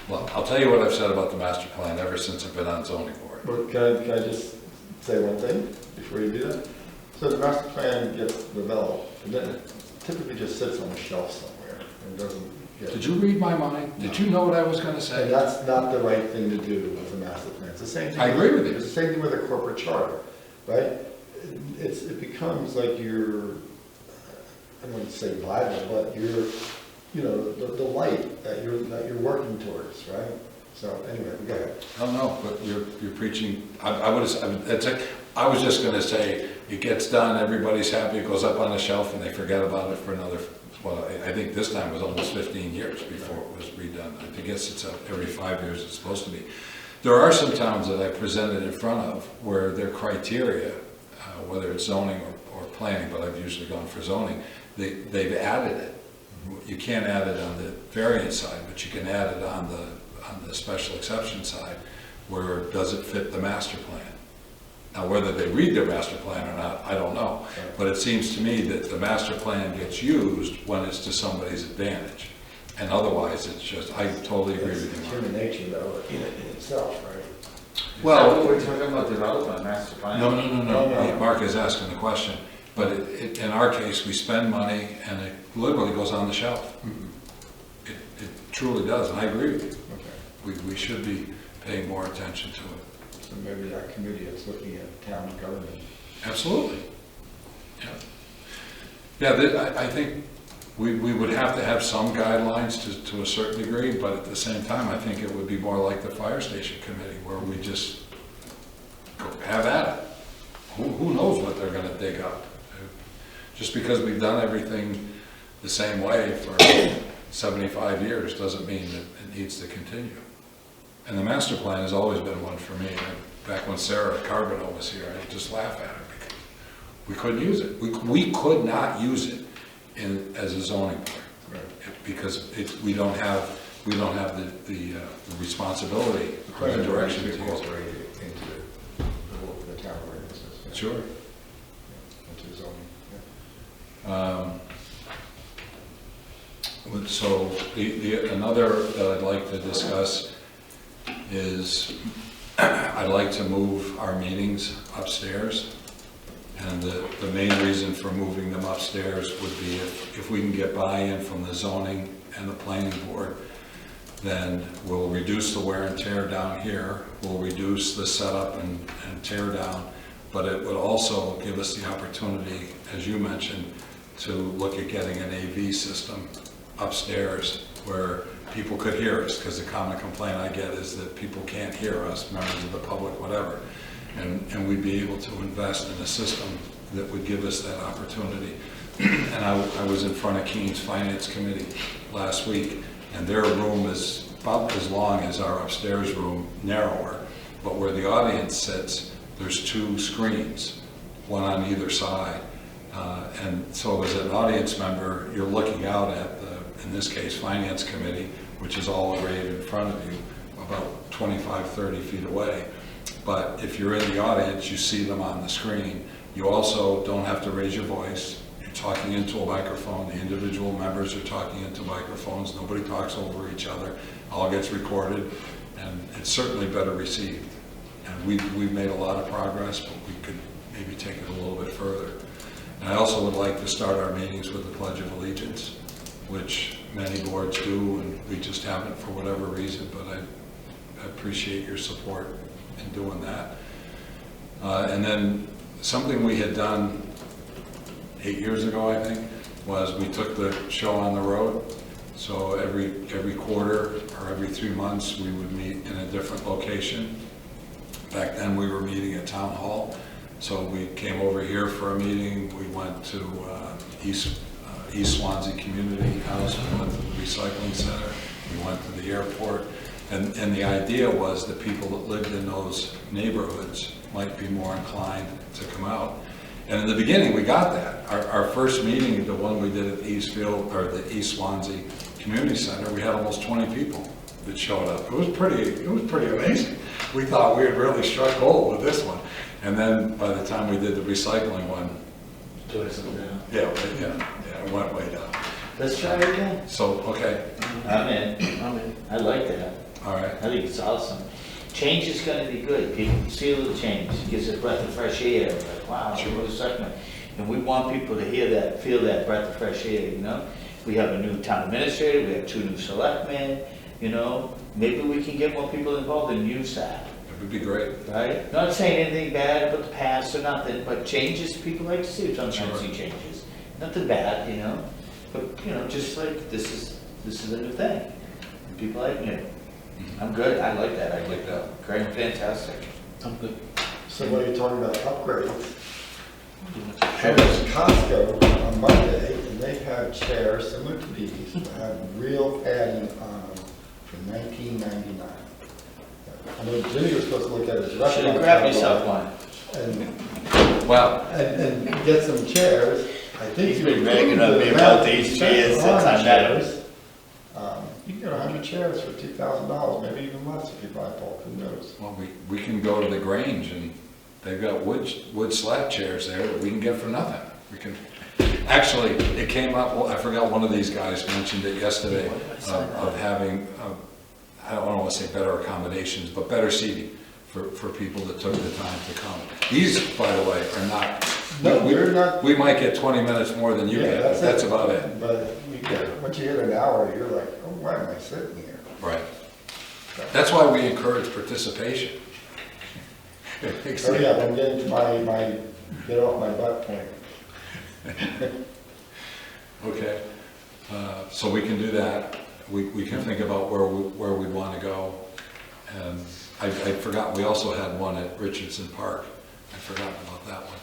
Well, I'll tell you what I've said about the master plan ever since I've been on zoning board. But can I just say one thing before you do that? So the master plan gets developed, and then it typically just sits on a shelf somewhere and doesn't get... Did you read my mind? Did you know what I was going to And say? that's not the right thing to do with a master plan. It's the same thing. I agree with you. It's the same thing with a corporate charter, right? It becomes like your, I don't want to say Bible, but your, you know, the light that you're working towards, right? So anyway, go ahead. I don't know, but you're preaching, I was just going to say, it gets done, everybody's happy, it goes up on the shelf, and they forget about it for another, well, I think this time was almost 15 years before it was redone. I guess it's every 5 years it's supposed to be. There are some towns that I presented in front of where their criteria, whether it's zoning or planning, but I've usually gone for zoning, they've added it. You can't add it on the variance side, but you can add it on the special exception side, where does it fit the master plan? Now, whether they read their master plan or not, I don't know. But it seems to me that the master plan gets used when it's to somebody's advantage. And otherwise, it's just, I totally agree with you, It's Mark. human nature though, in itself, right? Well, we're talking about development, master plan. No. Mark is asking the question. But in our case, we spend money and it literally goes on the shelf. It truly does, and I agree with you. Okay. We should be paying more attention to it. So maybe that committee is looking at town government. Absolutely. Yeah, I think we would have to have some guidelines to a certain degree, but at the same time, I think it would be more like the fire station committee, where we just have at it. who knows what they're gonna dig up? Just because we've done everything the same way for 75 years doesn't mean that it needs to continue. And the master plan has always been one for me. Back when Sarah Carbonell was here, I'd just laugh at her because we couldn't use it. We could not use it as a zoning board because we don't have the responsibility or the direction to use it. Incorporate it into the town ordinances. Yeah. Sure. Yeah, into zoning, So another that I'd like to discuss is I'd like to move our meetings upstairs. And the main reason for moving them upstairs would be if we can get buy-in from the zoning and the planning board, then we'll reduce the wear and tear down here, we'll reduce the setup and tear down, but it would also give us the opportunity, as you mentioned, to look at getting an AV system upstairs where people could hear us, because the common complaint I get is that people can't hear us, members of the public, whatever. And we'd be able to invest in a system that would give us that opportunity. And I was in front of Keene's Finance Committee last week, and their room is about as long as our upstairs room, narrower, but where the audience sits, there's 2 screens, one on either side. And so as an audience member, you're looking out at the, in this case, Finance Committee, which is all arrayed in front of you, about 25, 30 feet away. But if you're in the audience, you see them on the screen. You also don't have to raise your voice. You're talking into a microphone. The individual members are talking into microphones. Nobody talks over each other. All gets recorded, and it's certainly better received. And we've made a lot of progress, but we could maybe take it a little bit further. And I also would like to start our meetings with the Pledge of Allegiance, which many boards do, and we just haven't for whatever reason, but I appreciate your support in doing that. And then something we had done 8 years ago, I think, was we took the show on the road. So every quarter or every 3 months, we would meet in a different location. Back then, we were meeting at Town Hall. So we came over here for a meeting. We went to East Swanzey Community House. We went to the Recycling Center. We went to the airport. And the idea was that people that lived in those neighborhoods might be more inclined to come out. And in the beginning, we got that. Our first meeting, the one we did at the East Swanzey Community Center, we had almost 20 people that showed up. It was pretty amazing. We thought we had really struck gold with this one. And then by the time we did the recycling one, yeah, it went way down. Let's try it again. So, okay, I'm in. I like that. all right. I think it's awesome. Change is gonna be good. People see a little change. It gives a breath of fresh air. Like, wow, Sure. what a segment. And we want people to hear that, feel that breath of fresh air, you know? We have a new town administrator, we have 2 new selectmen, you know? Maybe we can get more people involved and use that, It would be great. right? Not saying anything bad about the past or nothing, but changes, people like to see, sometimes Sure. see changes. Nothing bad, you know? But, you know, just like, this is a new thing. And people like it. I'm good, I like that, I like that. Great, fantastic. I'm good. So what are you talking about, upgrades? I was in Costco on Monday, and they have chairs similar to these, that have real padding on them from 1999. I know Jimmy was supposed to look at his restaurant. Should have grabbed yourself one. And, Well, and get some chairs. I think He's you been include ragging on the me about amount these you chairs spent since on I met him. chairs. You can get 100 chairs for $2,000, maybe even less if you buy bulk, who knows? well, we can go to the Grange, and they've got wood slat chairs there that we can get for nothing. We can, actually, it came up, well, I forgot one of these guys mentioned it yesterday, of having, I don't want to say better accommodations, but better seating for people that took the time to come. These, by the way, are not, No, we're not. we might get 20 minutes more than you Yeah, get, but that's about it. But once you hit an hour, you're like, oh, why am I sitting here? Right. That's why we encourage participation. Oh yeah, I'm getting to my get off my butt point. Okay, so we can do that. We can think about where we want to go. And I forgot, we also had one at Richardson Park. I forgot about about that one.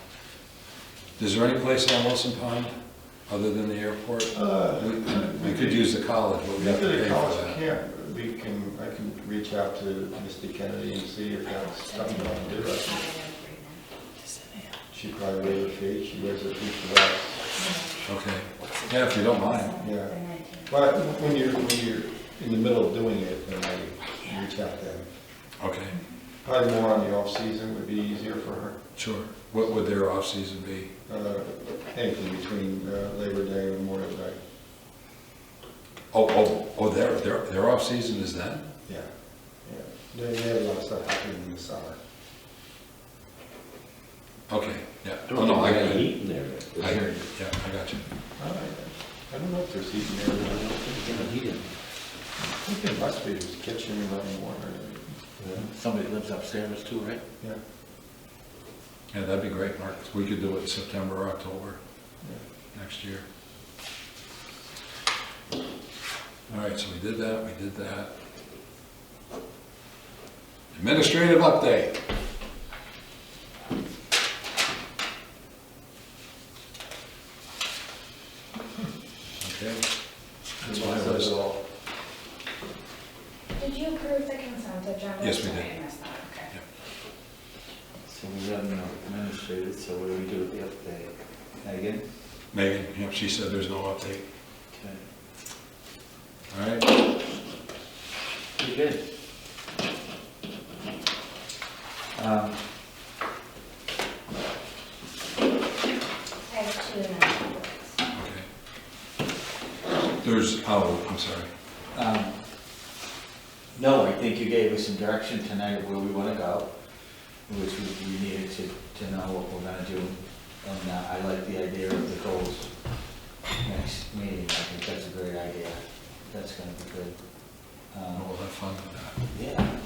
Is there any place on Wilson Pond other than the airport? We could use the college, but we have to Maybe pay the for college that. camp, I can reach out to Misty Kennedy and see if that's something you want to do. She probably wears a fee, she wears a fee for us. Okay, yeah, if you don't mind. Yeah. But when you're in the middle of doing it, then I reach out to them. Okay, Probably more on the off-season would be easier for her. sure. What would their off-season be? Anything between Labor Day and Memorial Day. Oh, their off-season is then? Yeah. Yeah. They have a lot of stuff happening in the summer. Okay, yeah. I Oh, don't no, think I there's got any it. heat in there. I hear you. Yeah, I got you. I don't know if there's heat in there. I don't There's no heat in there. think there must be. There's a kitchen and running water. Somebody lives upstairs too, right? Yeah. Yeah, that'd be great, Mark. We could do it in September or October next year. All right, so we did that. Administrative update. Okay. That's why I was, Did you approve the consent agenda? Yes, we Sorry, did. I missed that, okay. So we got no administrated, so what do we do with the update? Megan? Megan, yep, she said there's no update. Okay. All right, Pretty good. I have 2 minutes. okay. There's, oh, I'm sorry. No, I think you gave us some direction tonight of where we want to go, which we needed to know what we're going to do. And I like the idea of the goals next meeting. I think that's a great idea. That's going to be good. We'll have fun with that. Yeah,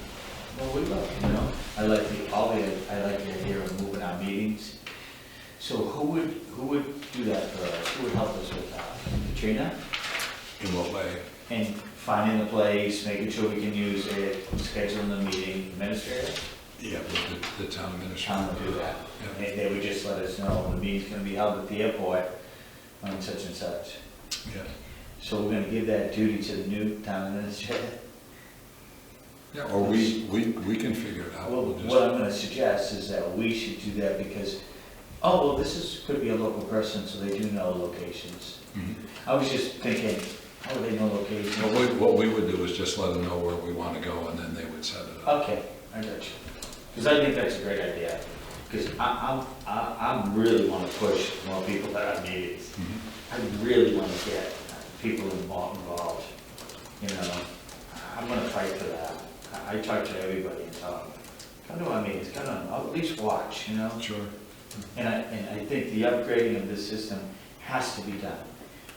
well, we will, you know. I like the idea of moving our meetings. So who would do that for us? Who would help us with that? Katrina? In what way? And finding the place, making sure we can use it, scheduling the meeting, administrator? Yeah, with the town administrator. Town would do that. Yeah. And they would just let us know the meeting's gonna be held at the airport on such and such. Yeah. So we're gonna give that duty to the new town administrator? Yeah, or we can figure it out. Well, We'll just- what I'm gonna suggest is that we should do that because, oh, well, could be a local person, so they do know locations. Mhm. I was just thinking, how would they know locations? What we would do is just let them know where we want to go, and then they would set it up. Okay, I got you. Because I think that's a great idea. Because I really want to push more people at our meetings. Mhm. I really want to get people involved, you know. I'm going to fight for that. I talk to everybody and tell them, come to our meetings, come on, at least watch, you know. Sure. And I think the upgrading of the system has to be done.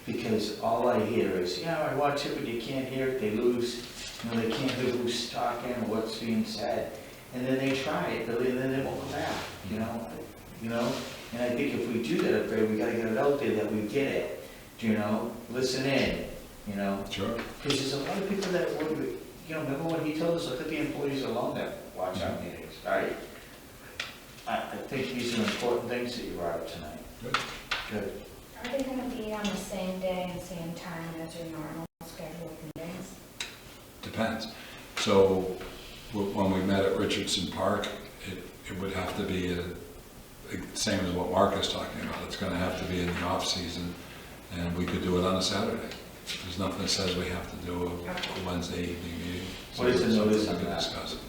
Because all I hear is, yeah, I watch it, but you can't hear it, they lose, you know, they can't hear who's talking or what's being said. And then they try it, but then they won't come back, you know? And I think if we do that upgrade, we gotta get it out there that we get it, you know? Listen in, you know? Sure. Because there's a lot of people that would, you know, remember when he told us, look at the employees alone that watch our meetings, right? I think these are important things that you brought up tonight. Good. Good. Are they gonna be on the same day and same time as your normal scheduled meetings? Depends. So when we met at Richardson Park, it would have to be same as what Mark is talking about. It's going to have to be in the off-season, and we could do it on a Saturday. There's nothing that says we have to do a Wednesday evening meeting. What is the notice on We could that? discuss it.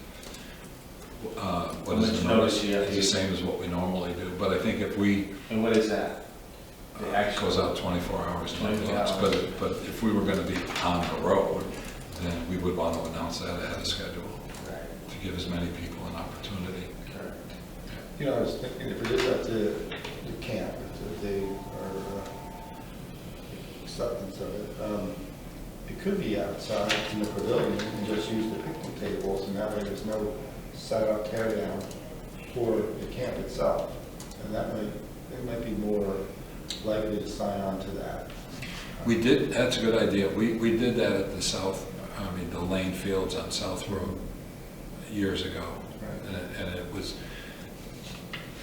What How is much the notice notice? do you have to It's the give? same as what we normally do, but I think if we, And what is that? The it actual, goes out 24 hours in 24 advance, hours. but if we were going to be on the road, then we would want to announce that ahead of schedule right, to give as many people an opportunity. correct. You know, I was thinking, if we did that to the camp, if they are acceptance of it, it could be outside in the pavilion and just use the picnic tables, and that way there's no set-up tear down for the camp itself. And they might be more likely to sign on to that. We did, that's a good idea. We did that at the Lane Fields on South Road years ago. Right. And it was,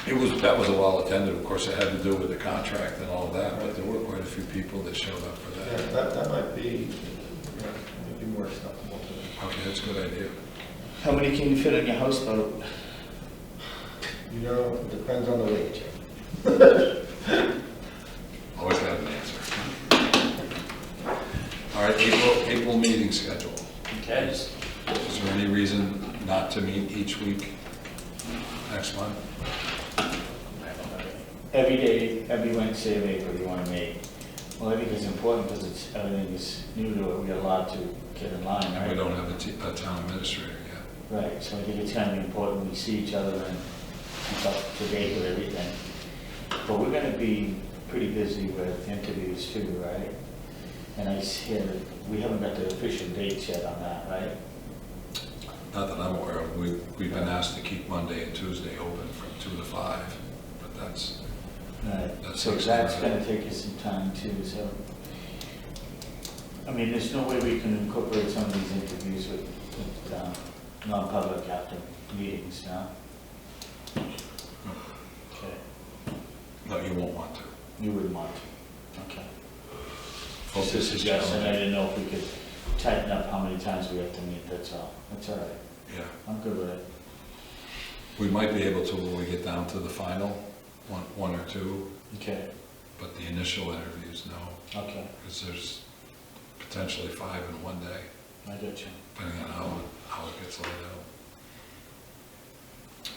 That was a well attended, of course, it had to do with the contract and all of that, but there were quite a few people that showed up for Yeah, that. that might be, maybe more acceptable to them. Okay, that's a good idea. How many can you fit on your houseboat? You know, it depends on the weight, Jim. Always got an answer. All right, April meeting schedule. Okay. Is there any reason not to meet each week next month? Every day, every Wednesday of April, you want to meet. Well, I think it's important because everything is new to it. We're allowed to get in line, And we right? don't have a town administrator yet. Right, so I think it's kind of important we see each other and keep up to date with everything. But we're going to be pretty busy with interviews too, right? And I hear that we haven't got the official dates yet on that, right? Not that I'm aware of. We've been asked to keep Monday and Tuesday open from 2 to 5, but that's, Right, That's so next that's Friday. gonna take us some time too, so. I mean, there's no way we can incorporate some of these interviews with non-public after meetings now. Okay, no, you won't want to. you wouldn't want to, okay. Just a Focus is suggestion, I challenging. didn't know if we could tighten up how many times we have to meet, that's all. That's all right, Yeah. I'm good with it. We might be able to when we get down to the final, one or two, Okay, but the initial interviews, no. okay, Because there's potentially 5 in one day, I get you. depending on how it gets laid out.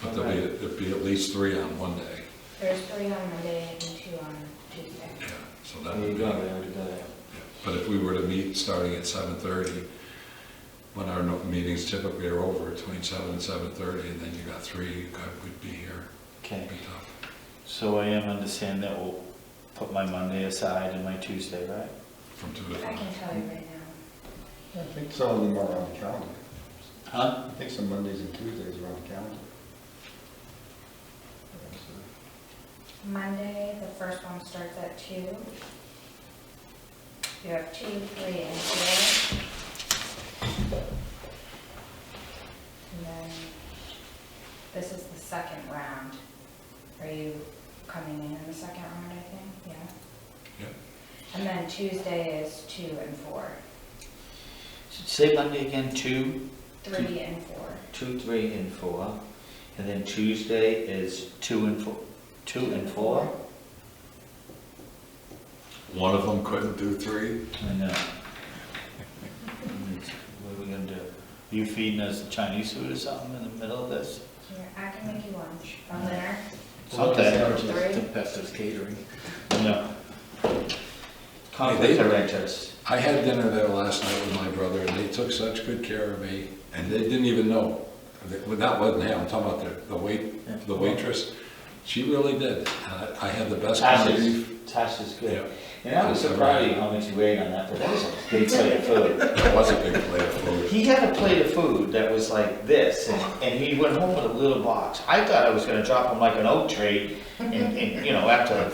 But Alright. there'll be at least 3 on one day. There's 3 on Monday and 2 on Tuesday. Yeah, so that There would you be. go, we already got it. Yeah. But if we were to meet starting at 7:30, when our meetings typically are over between 7 and 7:30, and then you got 3, we'd be here. Okay. It'd be tough. So I am understanding that we'll put my Monday aside and my Tuesday, right? From 2 to I 5. can tell you right now. I think some of them are on the calendar. Huh? I think some Mondays and Tuesdays are on the calendar. Monday, the first one starts at 2. You have 2, 3, and 4. And then this is the second round. Are you coming in the second round, I think? Yeah. Yep. And then Tuesday is 2 and 4. Say Monday again, 2, 3 and 4. 2, 3, and 4. And then Tuesday is 2 and 4. 2 and 4? One of them couldn't do 3. I know. What are we gonna do? Are you feeding us Chinese food or something in the middle of this? Here, I can make you lunch for dinner. Something. Three. Tempestuous catering. No. Conflict Hey, of interest. I had dinner there last night with my brother, and they took such good care of me, and they didn't even know. That wasn't him, I'm talking about the waitress. She really did. I had the best kind of beef. Tasha's good. Yeah. And I was surprised how much you weighed on that, but that was a big plate of food. It was a big plate of food. He had a plate of food that was like this, and he went home with a little box. I thought I was gonna drop him like an oak tree, and you know, after a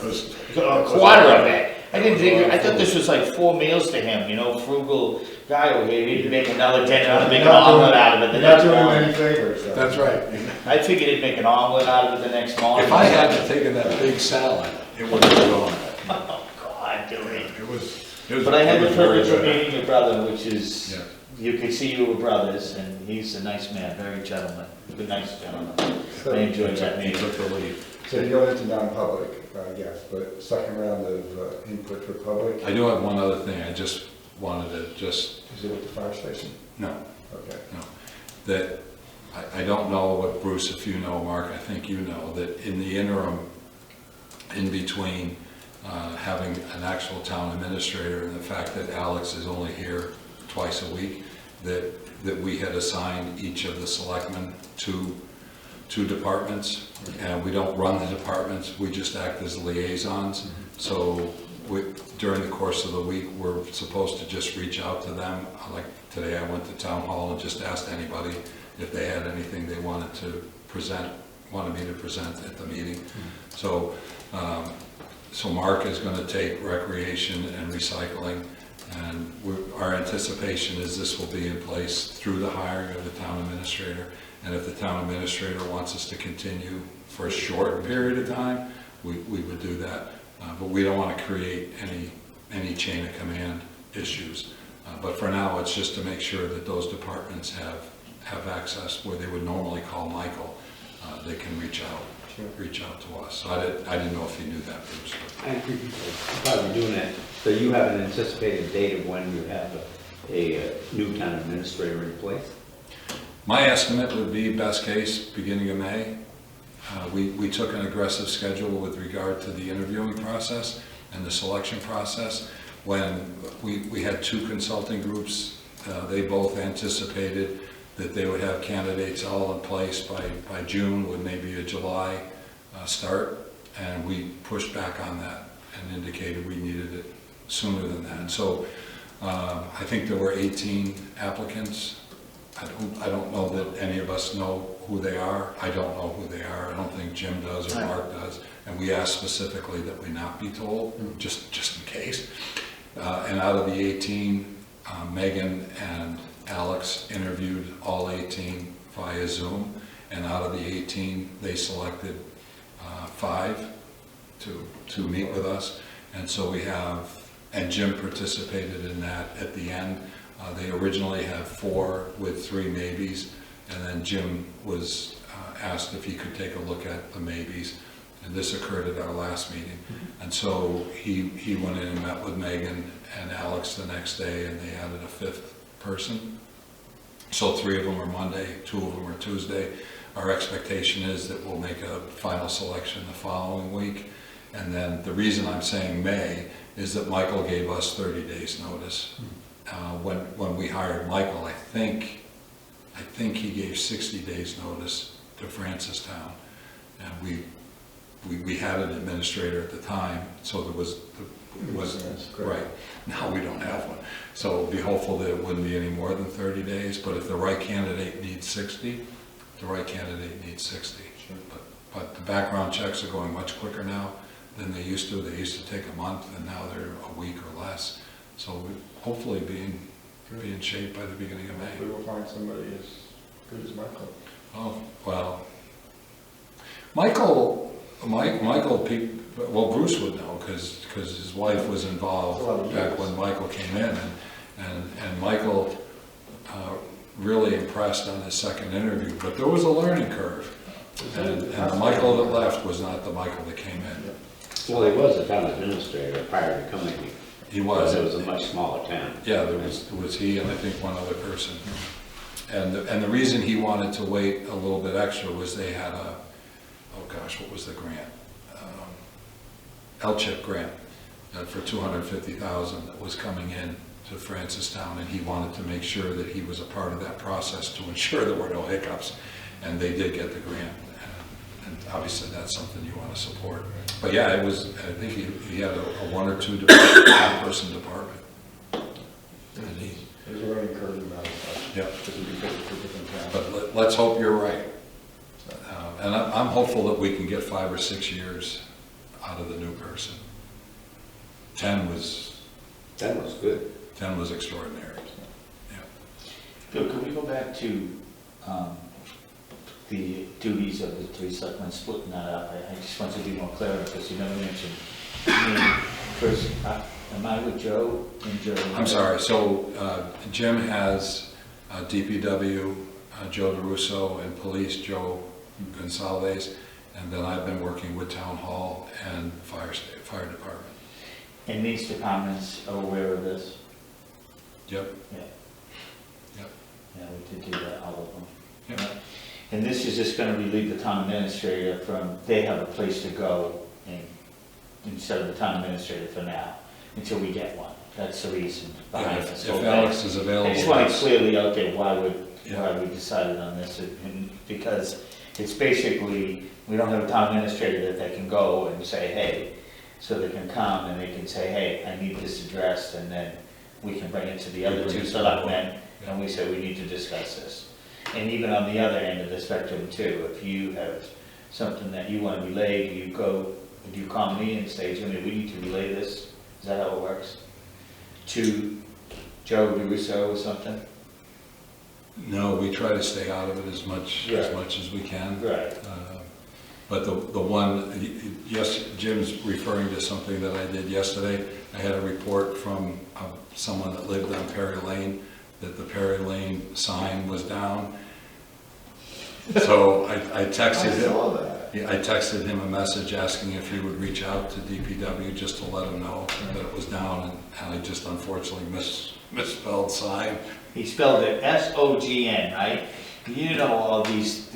quarter of it. I didn't think, I thought this was like 4 meals to him, you know, frugal guy over here. He'd make another dinner, make an omelet out of it the Not next doing morning. any favors, so. That's right. I figured he'd make an omelet out of it the next morning. If I hadn't taken that big salad, it would have gone. Oh, God, dude. It was. But I had the it was very privilege of good. meeting your brother, which is, Yeah. you could see you were brothers, and he's a nice man, very gentleman, a nice gentleman. So- I enjoyed that He meeting. took the lead. So you're going into non-public, yes, but second round of input for public, I do have one other thing, I just wanted to is it with the fire station? no, Okay. that, I don't know what Bruce, if you know, Mark, I think you know, that in the interim, in between having an actual town administrator and the fact that Alex is only here twice a week, that we had assigned each of the selectmen to 2 departments, and we don't run the departments, we just act as liaisons. So during the course of the week, we're supposed to just reach out to them. Like today, I went to town hall and just asked anybody if they had anything they wanted me to present at the meeting. So Mark is going to take recreation and recycling, and our anticipation is this will be in place through the hiring of the town administrator. And if the town administrator wants us to continue for a short period of time, we would do that. But we don't want to create any chain of command issues. But for now, it's just to make sure that those departments have access where they would normally call Michael. They can reach out to us. So I didn't know if you knew that, Bruce. I appreciate probably doing that. So you have an anticipated date of when you have a new town administrator in place? My estimate would be, best case, beginning of May. We took an aggressive schedule with regard to the interviewing process and the selection process. When we had 2 consulting groups, they both anticipated that they would have candidates all in place by June with maybe a July start, and we pushed back on that and indicated we needed it sooner than that. And so I think there were 18 applicants. I don't know that any of us know who they are. I don't know who they are. I don't think Jim does or Mark does. And we asked specifically that we not be told, just in case. And out of the 18, Megan and Alex interviewed all 18 via Zoom. And out of the 18, they selected 5 to meet with us. And so we have, and Jim participated in that at the end. They originally had 4 with 3 maybes, and then Jim was asked if he could take a look at the maybes, and this occurred at our last meeting. And so he went in and met with Megan and Alex the next day, and they added a 5th person. So 3 of them are Monday, 2 of them are Tuesday. Our expectation is that we'll make a final selection the following week. And then the reason I'm saying May is that Michael gave us 30 days notice. When we hired Michael, I think he gave 60 days notice to Francistown, and we had an administrator at the time, so there was right. Now we don't have one, so we'll be hopeful that it wouldn't be any more than 30 days. But if the right candidate needs 60, the right candidate needs 60. Sure. But the background checks are going much quicker now than they used to. They used to take a month, and now they're a week or less. So we'll hopefully be in shape by the beginning of May. We will find somebody as good as Michael. Oh, well, Michael, well, Bruce would know, because his wife was involved back when Michael came in, and Michael really impressed on his second interview, but there was a learning curve, and the Michael that left was not the Michael that came in. Well, he was a town administrator prior to coming here. He was. It was a much smaller town. Yeah, there was he and I think one other person. And the reason he wanted to wait a little bit extra was they had a, oh gosh, what was the grant? LCHIP grant for $250,000 that was coming in to Francistown, and he wanted to make sure that he was a part of that process to ensure there were no hiccups. And they did get the grant. And obviously that's something you want to support. But yeah, it was, I think he had a 1 or 2 person department. And There's a learning curve in that. Yep. This would be good for different towns. But let's hope you're right. And I'm hopeful that we can get 5 or 6 years out of the new person. 10 was good. 10 was extraordinary. Yeah. Bill, could we go back to the duties of the 3 selectmen, splitting that up? I just want to be more clear, because you never mentioned me first. Am I with Joe and Joe? I'm sorry, so Jim has DPW, Joe DeRusso, and Police, Joe Gonsalves, and then I've been working with Town Hall and Fire Department. And these departments are aware of this? Yep. Yeah. Yep. Yeah, we did do that, all of them. Yep. And this is just gonna relieve the town administrator from, they have a place to go instead of the town administrator for now, until we get one. That's the reason behind Yeah, this if whole thing. Alex is available. I just want it clearly out there why Yeah. we decided on this, and because it's basically, we don't have a town administrator that they can go and say, hey, so they can come and they can say, hey, I need this addressed, and then we can bring it to the other 2 selectmen, and we say, we need to discuss this. And even on the other end of the spectrum too, if you have something that you want to relay, do you call me and say, Jimmy, we need to relay this? Is that how it works? To Joe DeRusso or something? No, we try to stay out of it as much as we can. Right. But the one, yes, Jim's referring to something that I did yesterday. I had a report from someone that lived on Perry Lane, that the Perry Lane sign was down. So I texted him. I saw that. Yeah, I texted him a message asking if he would reach out to DPW just to let him know that it was down, and I just unfortunately misspelled sign. He spelled it S-O-G-N, right? You know all these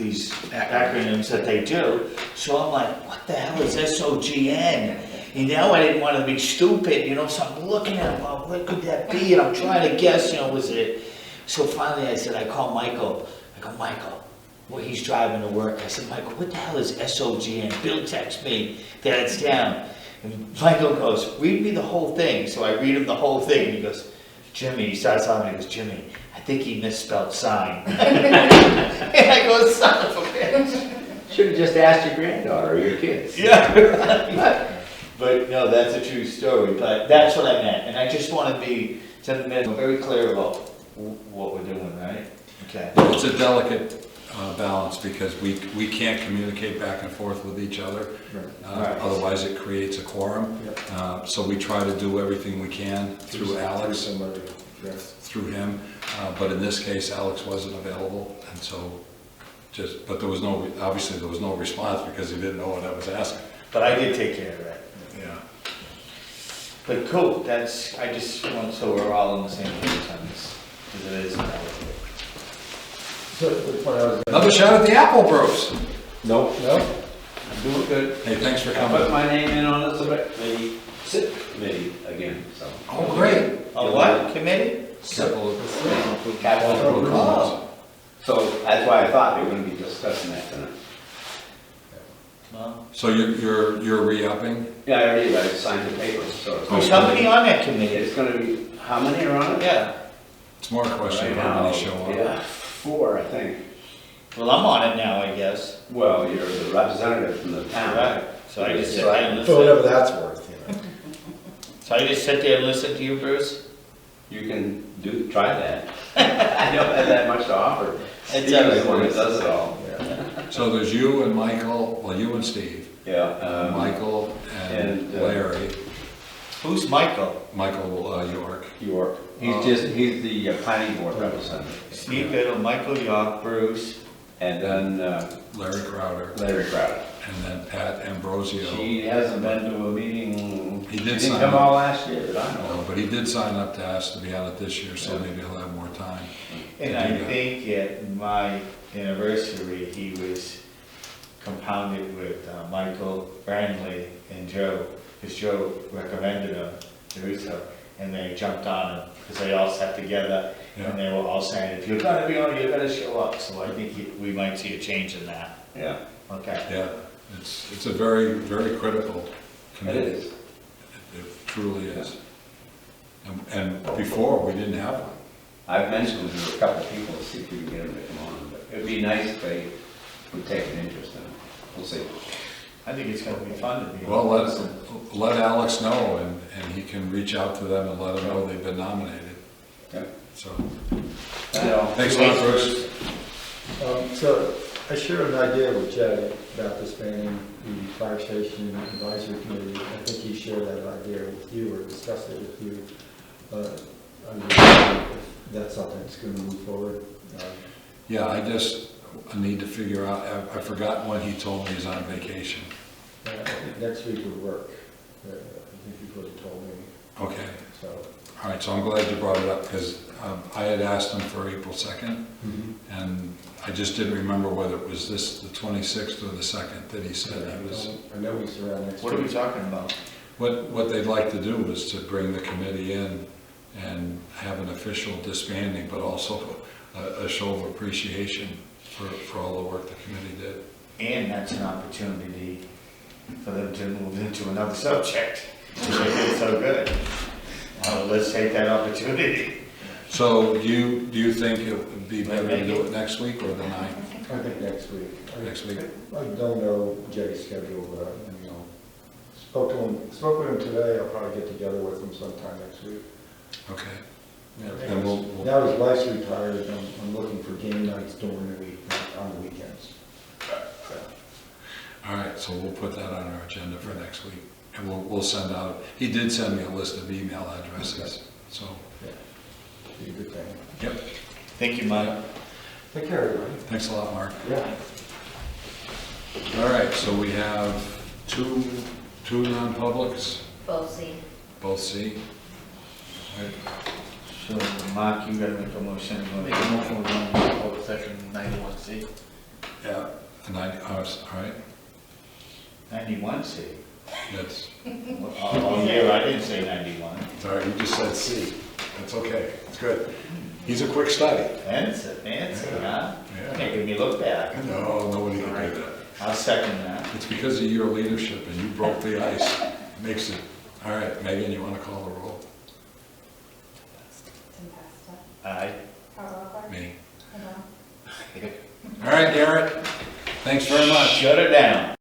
acronyms that they do, so I'm like, what the hell is S-O-G-N? And now I didn't want to be stupid, you know, so I'm looking at it, well, what could that be? And I'm trying to guess, you know, was it? So finally I said, I called Michael. I go, Michael, well, he's driving to work. I said, Michael, what the hell is S-O-G-N? Bill texted me that it's down. And Michael goes, read me the whole thing. So I read him the whole thing, and he goes, Jimmy, he starts on me, he goes, Jimmy, I think he misspelled sign. And I go, son of a bitch. Should have just asked your granddaughter or your kids. Yeah, right. But no, that's a true story, but that's what I meant. And I just want to be very clear about what we're doing, right? Okay. It's a delicate balance because we can't communicate back and forth with each other. Right. Otherwise it creates a quorum. Yep. So we try to do everything we can through Alex, somebody, yes. through him. But in this case, Alex wasn't available, and so but there was obviously there was no response because he didn't know what I was asking. But I did take care of that. Yeah. But cool, I just want, so we're all on the same page on this, because it is delicate. So the point I was. Another shot at the apple, Bruce. No, no. I'm doing good. Hey, thanks for I coming. put my name in on the SIP committee again, so. Oh, great. A what committee? Couple of- Capital. Oh. So that's why I thought we were gonna be discussing that tonight. Well, So you're re-upping? Yeah, I already, I signed the papers, so. it's- There's somebody on that committee. It's gonna be, how many are on it? Yeah, It's more a question Right of how many now, show up. yeah, 4, I think. well, I'm on it now, I guess. Well, you're the representative from the town. Right. So I just sit So I- there and For whatever listen. that's worth, you know. So I just sit there and listen to you, Bruce? You can try that. I don't have that much to offer. It's Steve is the one that does it all. So there's you and Michael, well, you and Steve, Yeah. Michael and and, Larry, Who's Michael? Michael York. York. He's the planning board representative. Steve Biddle, Michael York, Bruce. And then Larry Crowder, Larry Crowder. and then Pat Ambrosio. She hasn't been to a meeting. He She did didn't sign come up. all last year, that I know No, of. but he did sign up to ask to be on it this year, so maybe he'll have more time. And I think at my anniversary, he was compounded with Michael, Brantley, and Joe, because Joe recommended him to do so, and they jumped on him, because they all sat together, Yeah. and they were all saying, if you're gonna be on, you're gonna show up, so I think we might see a change in that. Yeah, Okay. Yeah, it's a very, very critical it committee. is. It truly is. And before, we didn't have one. I've mentioned to a couple of people to see if we can get them to come on, but it'd be nice if they would take an interest in it. We'll see. I think it's gonna be fun to be. Well, let Alex know, and he can reach out to them and let them know they've been nominated. Yeah. So, Yeah. thanks a lot, Bruce. So I shared an idea with Jay about disbanding the fire station advisory committee. I think he shared that idea with you or discussed it with you. I'm wondering if that's something that's going to move forward. Yeah, I need to figure out, I forgot when he told me he's on vacation. I think next week would work. I think is what he told me. Okay, So. all right, so I'm glad you brought it up, because I had asked him for April 2nd, and I just didn't remember whether it was the 26th or the 2nd that he said he was. I know he's around next What are we week. talking about? What they'd like to do is to bring the committee in and have an official disbanding, but also a show of appreciation for all the work the committee did. And that's an opportunity for them to move into another subject, because they did so good. Let's take that opportunity. So do you think it would be better to do it next week or the 9th? I think next week. Next week. I don't know Jay's schedule, but spoke with him today. I'll probably get together with him sometime next week. Okay. Yeah. And we'll Now his wife's retired, I'm looking for game nights during the week, not on the weekends. All right, so we'll put that on our agenda for next week. And we'll send out, he did send me a list of email addresses, so. Be a good thing. Yep, Thank you, Mike. Take care, everybody. thanks a lot, Mark. Yeah. All right, so we have two non-publics, Both C. both C. All right, So, Mark, you gotta make a motion. Make a motion with one public session 91C. Yeah, the 90 hours, all right, 91C. that's, Oh, yeah, I didn't say 91. sorry, you just said C. That's okay, it's good. He's a quick study. Fancy, huh? Yeah. Making me look bad. No, nobody can do that. I'll second that. It's because of your leadership and you broke the ice. Makes it, all right, Megan, you want to call the roll? Tempesta. Aye. Howard. Me. Hello. All right, Garrett, thanks very much. Shut it down.